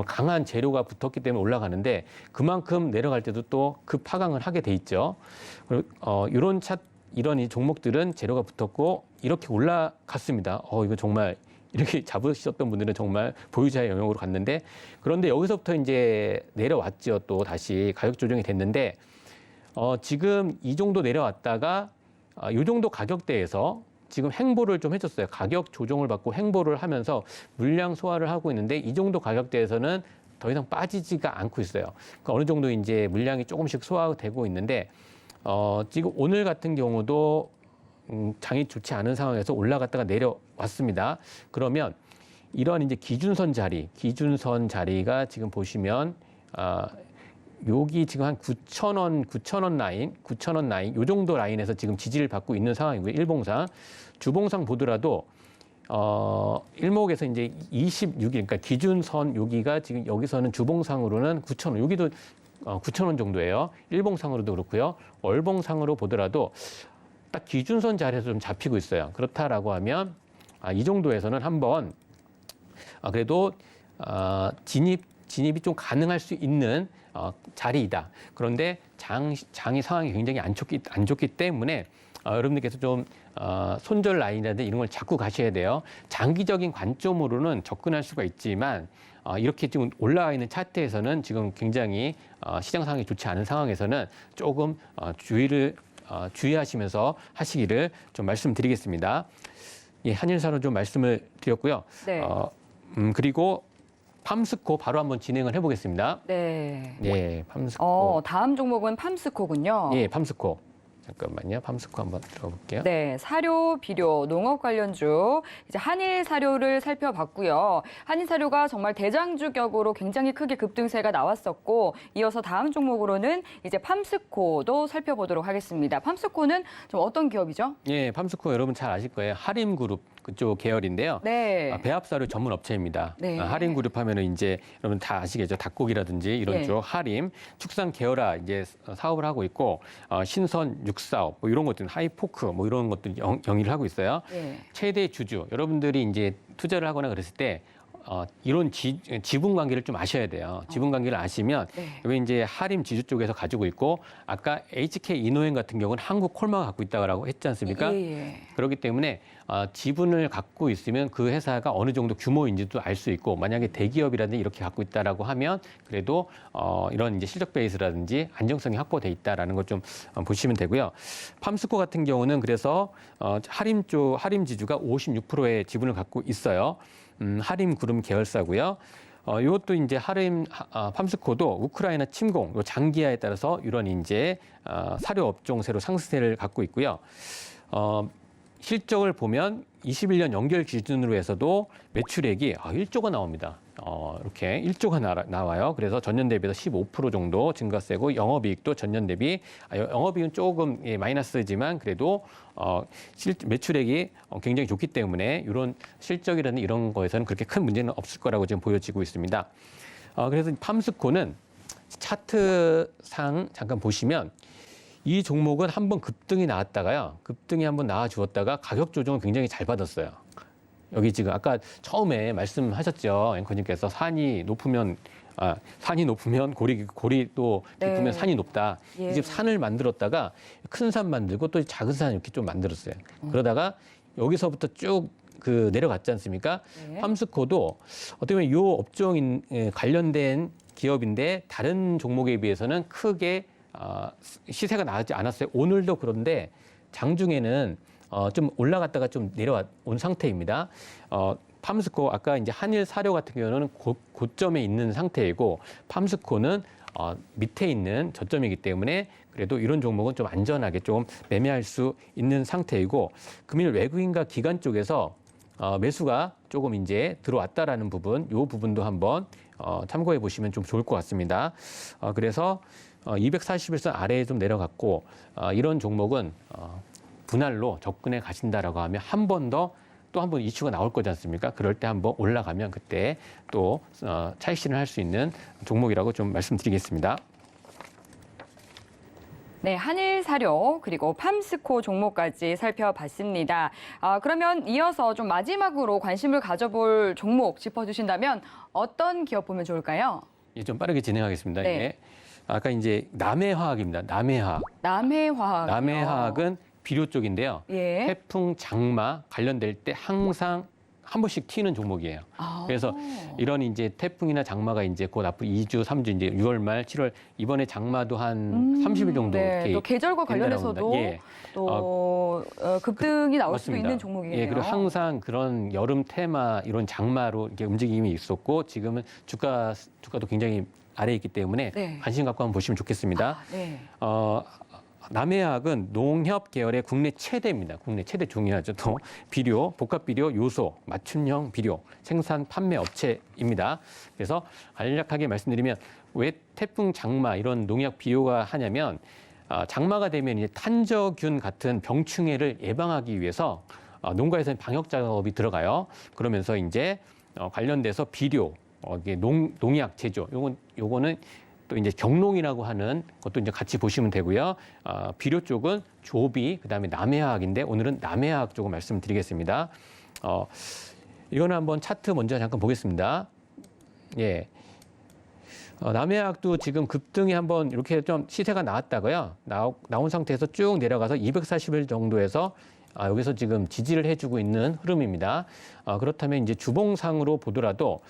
강한 재료가 붙었기 때문에 올라가는데 그만큼 내려갈 때도 또 급하강을 하게 돼 있죠. 그리고 이런 이 종목들은 재료가 붙었고 이렇게 올라갔습니다. 이거 정말 이렇게 잡으셨던 분들은 정말 보유자의 영역으로 갔는데 그런데 여기서부터 이제 내려왔죠. 또 다시 가격 조정이 됐는데 지금 이 정도 내려왔다가 이 정도 가격대에서 지금 횡보를 좀 해줬어요. 가격 조정을 받고 횡보를 하면서 물량 소화를 하고 있는데 이 정도 가격대에서는 더 이상 빠지지가 않고 있어요. 그러니까 어느 정도 이제 물량이 조금씩 소화되고 있는데 지금 오늘 같은 경우도 장이 좋지 않은 상황에서 올라갔다가 내려왔습니다. 그러면 이런 이제 기준선 자리가 지금 보시면 여기 지금 한 9,000원 라인, 요 정도 라인에서 지금 지지를 받고 있는 상황이고요. 일봉상. 주봉상 보더라도, 일목에서 이제 26일, 그러니까 기준선 여기가 지금 여기서는 주봉상으로는 9,000원, 여기도 9,000원 정도예요. 일봉상으로도 그렇고요. 월봉상으로 보더라도 딱 기준선 자리에서 좀 잡히고 있어요. 그렇다라고 하면, 이 정도에서는 한번, 그래도, 진입이 좀 가능할 수 있는 자리이다. 그런데 장의 상황이 굉장히 안 좋기 때문에 여러분들께서 좀 손절 라인이라든지 이런 걸 잡고 가셔야 돼요. 장기적인 관점으로는 접근할 수가 있지만 이렇게 지금 올라와 있는 차트에서는 지금 굉장히 시장 상황이 좋지 않은 상황에서는 조금 주의하시면서 하시기를 좀 말씀드리겠습니다. 예, 한일사로 좀 말씀을 드렸고요. 네. 그리고 팜스코 바로 한번 진행을 해보겠습니다. 네. 예, 팜스코. 다음 종목은 팜스코군요. 예, 팜스코. 잠깐만요. 팜스코 한번 들어볼게요. 네, 사료, 비료, 농업 관련주 이제 한일 사료를 살펴봤고요. 한일 사료가 정말 대장주격으로 굉장히 크게 급등세가 나왔었고 이어서 다음 종목으로는 이제 팜스코도 살펴보도록 하겠습니다. 팜스코는 좀 어떤 기업이죠? 예, 팜스코 여러분 잘 아실 거예요. 하림그룹 그쪽 계열인데요. 네. 배합사료 전문 업체입니다. 네. 하림그룹 하면은 이제 여러분 다 아시겠죠. 닭고기라든지 이런 예. 쪽 하림, 축산 계열화 이제 사업을 하고 있고 신선 육사업 뭐 이런 것들 하이포크 뭐 이런 것들 영위를 하고 있어요. 네. 최대 주주 여러분들이 이제 투자를 하거나 그랬을 때 이런 지분 관계를 좀 아셔야 돼요. 지분 관계를 아시면 네. 여기 이제 하림 지주 쪽에서 가지고 있고 아까 HK 이노행 같은 경우는 한국 콜마가 갖고 있다고 했지 않습니까? 예. 그렇기 때문에 지분을 갖고 있으면 그 회사가 어느 정도 규모인지도 알 수 있고 만약에 대기업이라든지 이렇게 갖고 있다라고 하면 그래도 이런 이제 실적 베이스라든지 안정성이 확보돼 있다라는 것 좀 보시면 되고요. 팜스코 같은 경우는 그래서 하림 지주가 56%의 지분을 갖고 있어요. 하림 그룹 계열사고요. 이것도 이제 팜스코도 우크라이나 침공, 장기화에 따라서 이런 이제 사료 업종세로 상승세를 갖고 있고요. 실적을 보면 21년 연결 기준으로 해서도 매출액이 1조가 나옵니다. 이렇게 1조가 나와요. 그래서 전년 대비해서 15% 정도 증가세고 영업이익도 전년 대비 영업이익은 조금 마이너스지만 그래도 매출액이 굉장히 좋기 때문에 이런 실적이라는 이런 거에서는 그렇게 큰 문제는 없을 거라고 지금 보여지고 있습니다. 그래서 팜스코는 차트상 잠깐 보시면 이 종목은 한번 급등이 나왔다가요. 급등이 한번 나와 주었다가 가격 조정을 굉장히 잘 받았어요. 여기 지금 아까 처음에 말씀하셨죠. 앵커님께서 산이 높으면 산이 높으면 골이 또 깊으면 네. 산이 높다. 예. 이 집 산을 만들었다가 큰 산 만들고 또 작은 산 이렇게 좀 만들었어요. 그러다가 여기서부터 쭉 내려갔지 않습니까? 네. 팜스코도 어떻게 보면 이 업종 관련된 기업인데 다른 종목에 비해서는 크게 시세가 나지 않았어요. 오늘도 그런데 장중에는 좀 올라갔다가 좀 내려온 상태입니다. 팜스코 아까 이제 한일 사료 같은 경우는 고점에 있는 상태이고 팜스코는 밑에 있는 저점이기 때문에 그래도 이런 종목은 좀 안전하게 좀 매매할 수 있는 상태이고 금일 외국인과 기관 쪽에서 매수가 조금 이제 들어왔다라는 부분, 이 부분도 한번 참고해 보시면 좀 좋을 것 같습니다. 그래서 241선 아래에 좀 내려갔고 이런 종목은 분할로 접근해 가신다라고 하면 한 번 또 한 번 이슈가 나올 거지 않습니까? 그럴 때 한번 올라가면 그때 또 차익 실현할 수 있는 종목이라고 좀 말씀드리겠습니다. 네, 한일사료 그리고 팜스코 종목까지 살펴봤습니다. 그러면 이어서 좀 마지막으로 관심을 가져볼 종목 짚어주신다면 어떤 기업 보면 좋을까요? 예, 좀 빠르게 진행하겠습니다. 네. 예. 아까 이제 남해화학입니다. 남해화학. 남해화학. 남해화학은 비료 쪽인데요. 예. 태풍, 장마 관련될 때 항상 한 번씩 튀는 종목이에요. 그래서 이런 이제 태풍이나 장마가 이제 곧 앞으로 2주, 3주 이제 6월 말, 7월 이번에 장마도 한 30일 정도 네, 이렇게 또 계절과 된다라고 관련해서도 합니다. 예. 또 급등이 나올 수도 맞습니다. 있는 종목이에요. 예, 그리고 항상 그런 여름 테마 이런 장마로 이렇게 움직임이 있었고 지금은 주가도 굉장히 아래에 있기 때문에 네. 관심 갖고 한번 보시면 좋겠습니다. 네. 남해화학은 농협 계열의 국내 최대입니다. 국내 최대 중요하죠. 또 비료, 복합 비료, 요소, 맞춤형 비료 생산 판매 업체입니다. 그래서 간략하게 말씀드리면 왜 태풍, 장마 이런 농약 비료가 하냐면 장마가 되면 이제 탄저균 같은 병충해를 예방하기 위해서 농가에서는 방역 작업이 들어가요. 그러면서 이제 관련돼서 비료, 이게 농약 제조, 요거는 또 이제 경농이라고 하는 것도 이제 같이 보시면 되고요. 비료 쪽은 조비, 그다음에 남해화학인데 오늘은 남해화학 쪽을 말씀드리겠습니다. 이거는 한번 차트 먼저 잠깐 보겠습니다. 예. 남해화학도 지금 급등이 한번 이렇게 좀 시세가 나왔다고요. 나온 상태에서 쭉 내려가서 240일 정도에서 여기서 지금 지지를 해주고 있는 흐름입니다. 그렇다면 이제 주봉상으로 보더라도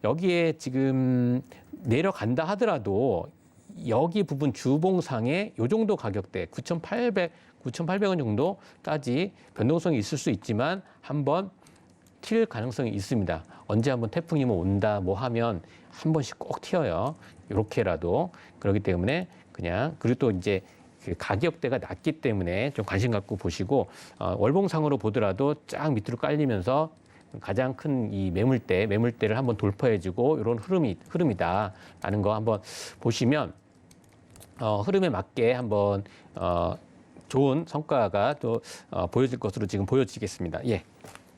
여기에 지금 내려간다 하더라도 여기 부분 주봉상에 요 정도 가격대 9,800원 정도까지 변동성이 있을 수 있지만 한번 튈 가능성이 있습니다. 언제 한번 태풍이 뭐 온다 뭐 하면 한 번씩 꼭 튀어요. 이렇게라도 그렇기 때문에 그냥 그리고 또 이제 그 가격대가 낮기 때문에 좀 관심 갖고 보시고 월봉상으로 보더라도 쫙 밑으로 깔리면서 가장 큰 이 매물대를 한번 돌파해주고 이런 흐름이다라는 거 한번 보시면 흐름에 맞게 한번 좋은 성과가 또 보여질 것으로 지금 보여지겠습니다. 예,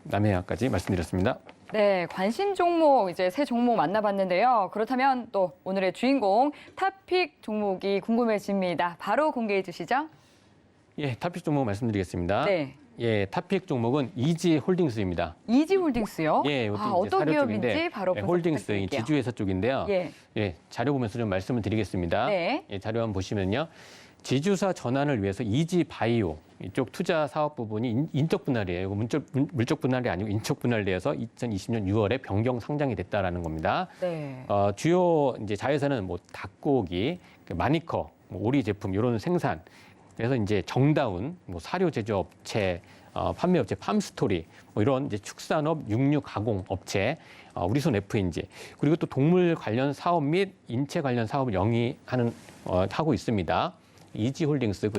남해화까지 말씀드렸습니다. 네, 관심 종목 이제 새 종목 만나봤는데요. 그렇다면 또 오늘의 주인공 탑픽 종목이 궁금해집니다. 바로 공개해 주시죠. 예, 탑픽 종목 말씀드리겠습니다. 네. 예, 탑픽 종목은 이지홀딩스입니다. 이지홀딩스요? 예, 이것도 이제 어떤 사료 기업인지 쪽인데, 바로 예, 분석 홀딩스 부탁드릴게요. 지주회사 쪽인데요. 예. 예, 자료 보면서 좀 말씀을 드리겠습니다. 네. 예, 자료 한번 보시면요. 지주사 전환을 위해서 이지바이오 이쪽 투자 사업 부분이 인적 분할이에요. 이거 물적 분할이 아니고 인적 분할돼서 2020년 6월에 변경 상장이 됐다라는 겁니다. 네. 주요 이제 자회사는 뭐 닭고기, 마니커, 뭐 오리 제품 이런 생산. 그래서 이제 정다운, 뭐 사료 제조업체, 판매업체 팜스토리, 뭐 이런 이제 축산업, 육류 가공 업체, 우리손 F인지 그리고 또 동물 관련 사업 및 인체 관련 사업을 하고 있습니다. 이지홀딩스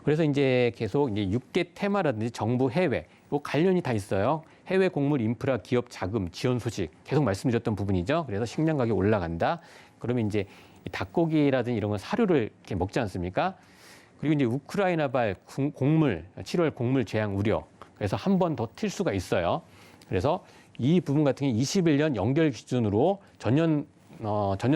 그래서 이제 계속 이제 6개 테마라든지 정부 해외 뭐 관련이 다 있어요. 해외 곡물 인프라 기업 자금 지원 소식 계속 말씀드렸던 부분이죠. 그래서 식량 가격이 올라간다. 그러면 이제 닭고기라든지 이런 건 사료를 이렇게 먹지 않습니까? 그리고 이제 우크라이나발 곡물 7월 곡물 재앙 우려. 그래서 한 번 더 튈 수가 있어요. 그래서 이 부분 같은 게 21년 연결 기준으로 전년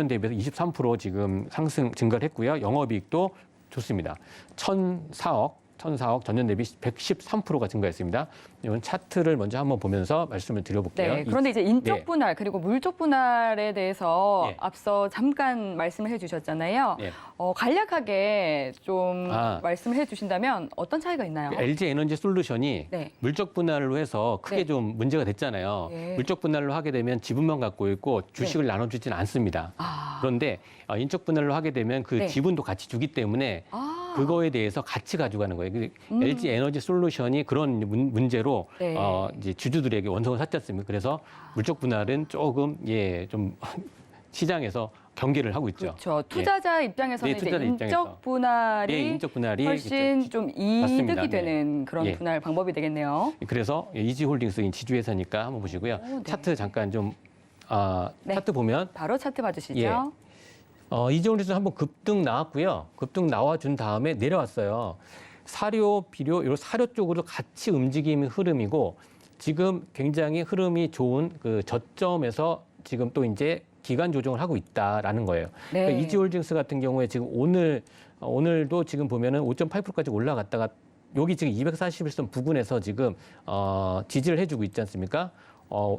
대비해서 23% 지금 증가를 했고요. 영업이익도 좋습니다. 1,004억 1,004억 전년 대비 113%가 증가했습니다. 이건 차트를 먼저 한번 보면서 말씀을 드려볼게요. 네, 그런데 이제 인적 네. 분할 그리고 물적 분할에 대해서 네. 앞서 잠깐 말씀을 해주셨잖아요. 네. 간략하게 좀 아. 말씀을 해주신다면 어떤 차이가 있나요? LG 에너지 솔루션이 네. 물적 분할로 해서 크게 네. 좀 문제가 됐잖아요. 네. 물적 분할로 하게 되면 지분만 갖고 있고 주식을 나눠주지는 않습니다. 아. 그런데 인적 분할로 하게 되면 그 네. 지분도 같이 주기 때문에 아. 그거에 대해서 같이 가져가는 거예요. LG 에너지 솔루션이 그런 문제로 네. 이제 주주들에게 원성을 샀지 않습니까? 그래서 물적 분할은 조금 좀 시장에서 경계를 하고 있죠. 그렇죠. 투자자 입장에서는 네, 이제 투자자 인적 입장에서. 분할이 예, 인적 분할이 훨씬 그렇죠. 좀 이득이 맞습니다. 네. 되는 그런 예. 분할 방법이 되겠네요. 그래서 이지홀딩스 지주회사니까 한번 보시고요. 오, 네. 차트 잠깐 좀 네. 차트 보면 바로 차트 봐주시죠. 예. 이지홀딩스 한번 급등 나왔고요. 급등 나와준 다음에 내려왔어요. 사료, 비료, 이런 사료 쪽으로 같이 움직이는 흐름이고 지금 굉장히 흐름이 좋은 그 저점에서 지금 또 이제 기간 조정을 하고 있다라는 거예요. 네. 그러니까 이지홀딩스 같은 경우에 지금 오늘도 지금 보면은 5.8%까지 올라갔다가 여기 지금 241선 부근에서 지금 지지를 해주고 있지 않습니까?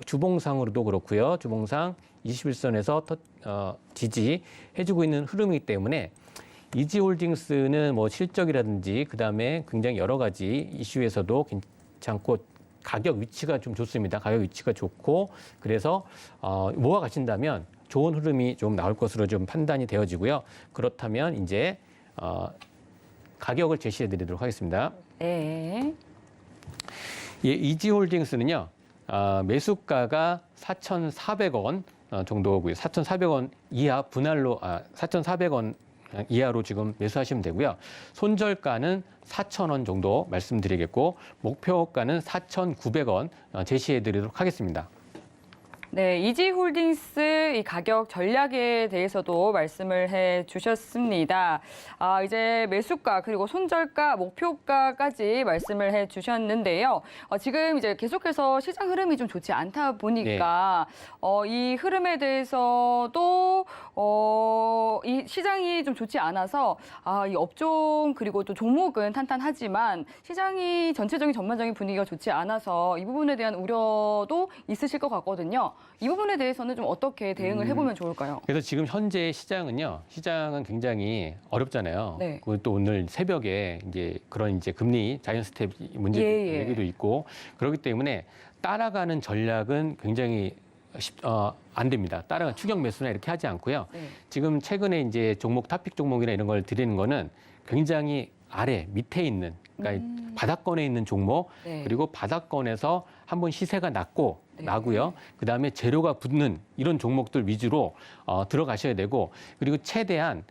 주봉상으로도 그렇고요. 주봉상 21선에서 지지해주고 있는 흐름이기 때문에 이지홀딩스는 뭐 실적이라든지 그다음에 굉장히 여러 가지 이슈에서도 괜찮고 가격 위치가 좀 좋습니다. 가격 위치가 좋고 그래서 모아 가신다면 좋은 흐름이 좀 나올 것으로 좀 판단이 되어지고요. 그렇다면 이제 가격을 제시해 드리도록 하겠습니다. 네. 예, 이지홀딩스는요. 매수가가 4,400원 정도고요. 4,400원 이하 분할로 4,400원 이하로 지금 매수하시면 되고요. 손절가는 4,000원 정도 말씀드리겠고 목표가는 4,900원 제시해 드리도록 하겠습니다. 네, 이지홀딩스 이 가격 전략에 대해서도 말씀을 해 주셨습니다. 이제 매수가 그리고 손절가, 목표가까지 말씀을 해 주셨는데요. 지금 이제 계속해서 시장 흐름이 좀 좋지 않다 보니까 이 흐름에 대해서도 이 시장이 좀 좋지 않아서 이 업종 그리고 또 종목은 탄탄하지만 시장이 전체적인 전반적인 분위기가 좋지 않아서 이 부분에 대한 우려도 있으실 것 같거든요. 이 부분에 대해서는 좀 어떻게 대응을 해보면 좋을까요? 그래서 지금 현재 시장은 굉장히 어렵잖아요. 네. 그리고 또 오늘 새벽에 이제 그런 이제 금리 자이언 스텝 문제 예. 얘기도 있고 그렇기 때문에 따라가는 전략은 굉장히 안 됩니다. 따라가는 추격 매수나 이렇게 하지 않고요. 네. 지금 최근에 이제 타픽 종목이나 이런 걸 드리는 거는 굉장히 밑에 있는 그러니까 바닥권에 있는 종목 네. 그리고 바닥권에서 한번 시세가 네. 나고요. 그다음에 재료가 붙는 이런 종목들 위주로 들어가셔야 되고 그리고 최대한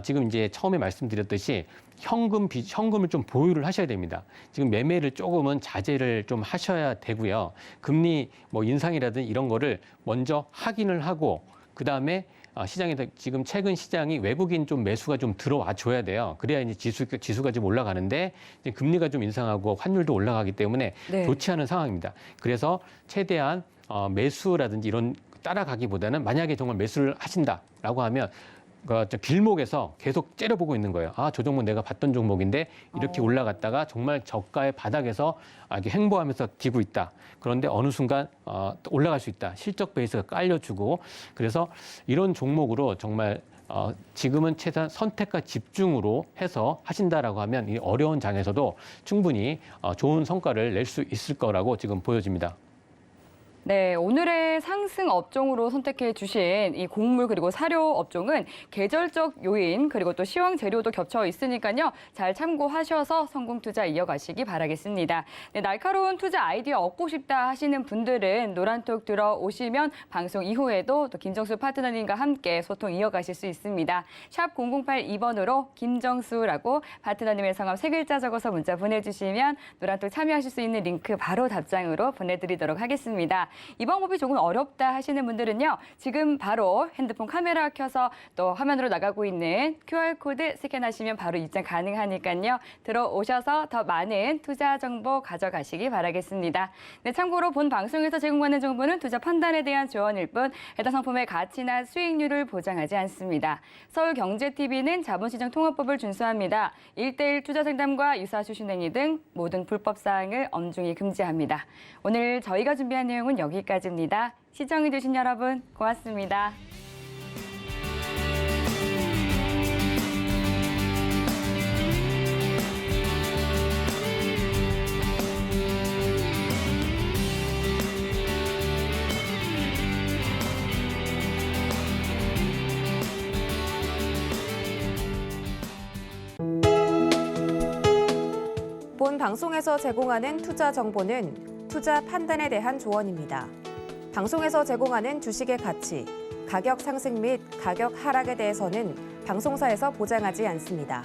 지금 이제 처음에 말씀드렸듯이 현금을 좀 보유를 하셔야 됩니다. 지금 매매를 조금은 자제를 좀 하셔야 되고요. 금리 뭐 인상이라든지 이런 거를 먼저 확인을 하고 그다음에 시장에서 지금 최근 시장이 외국인 좀 매수가 좀 들어와 줘야 돼요. 그래야 이제 지수가 좀 올라가는데 이제 금리가 좀 인상하고 환율도 올라가기 때문에 네. 좋지 않은 상황입니다. 그래서 최대한 매수라든지 이런 따라가기보다는 만약에 정말 매수를 하신다라고 하면 길목에서 계속 째려보고 있는 거예요. 저 종목 내가 봤던 종목인데 이렇게 올라갔다가 정말 저가의 바닥에서 이렇게 횡보하면서 기고 있다. 그런데 어느 순간 올라갈 수 있다. 실적 베이스가 깔려주고 그래서 이런 종목으로 정말 지금은 최대한 선택과 집중으로 해서 하신다라고 하면 이 어려운 장에서도 충분히 좋은 성과를 낼 수 있을 거라고 지금 보여집니다. 네, 오늘의 상승 업종으로 선택해 주신 이 곡물 그리고 사료 업종은 계절적 요인 그리고 또 시황 재료도 겹쳐 있으니까요. 잘 참고하셔서 성공 투자 이어가시기 바라겠습니다. 네, 날카로운 투자 아이디어 얻고 싶다 하시는 분들은 노란톡 들어오시면 방송 이후에도 또 김정수 파트너님과 함께 소통 이어가실 수 있습니다. 샵 0082번으로 김정수라고 파트너님의 성함 3글자 적어서 문자 보내주시면 노란톡 참여하실 수 있는 링크 바로 답장으로 보내드리도록 하겠습니다. 이 방법이 조금 어렵다 하시는 분들은요. 지금 바로 핸드폰 카메라 켜서 또 화면으로 나가고 있는 QR코드 스캔하시면 바로 입장 가능하니까요. 들어오셔서 더 많은 투자 정보 가져가시기 바라겠습니다. 네, 참고로 본 방송에서 제공하는 정보는 투자 판단에 대한 조언일 뿐 해당 상품의 가치나 수익률을 보장하지 않습니다. 서울경제TV는 자본시장 통합법을 준수합니다. 1:1 투자 상담과 유사 수신행위 등 모든 불법 사항을 엄중히 금지합니다. 오늘 저희가 준비한 내용은 여기까지입니다. 시청해주신 여러분 고맙습니다. 본 방송에서 제공하는 투자 정보는 투자 판단에 대한 조언입니다. 방송에서 제공하는 주식의 가치, 가격 상승 및 가격 하락에 대해서는 방송사에서 보장하지 않습니다.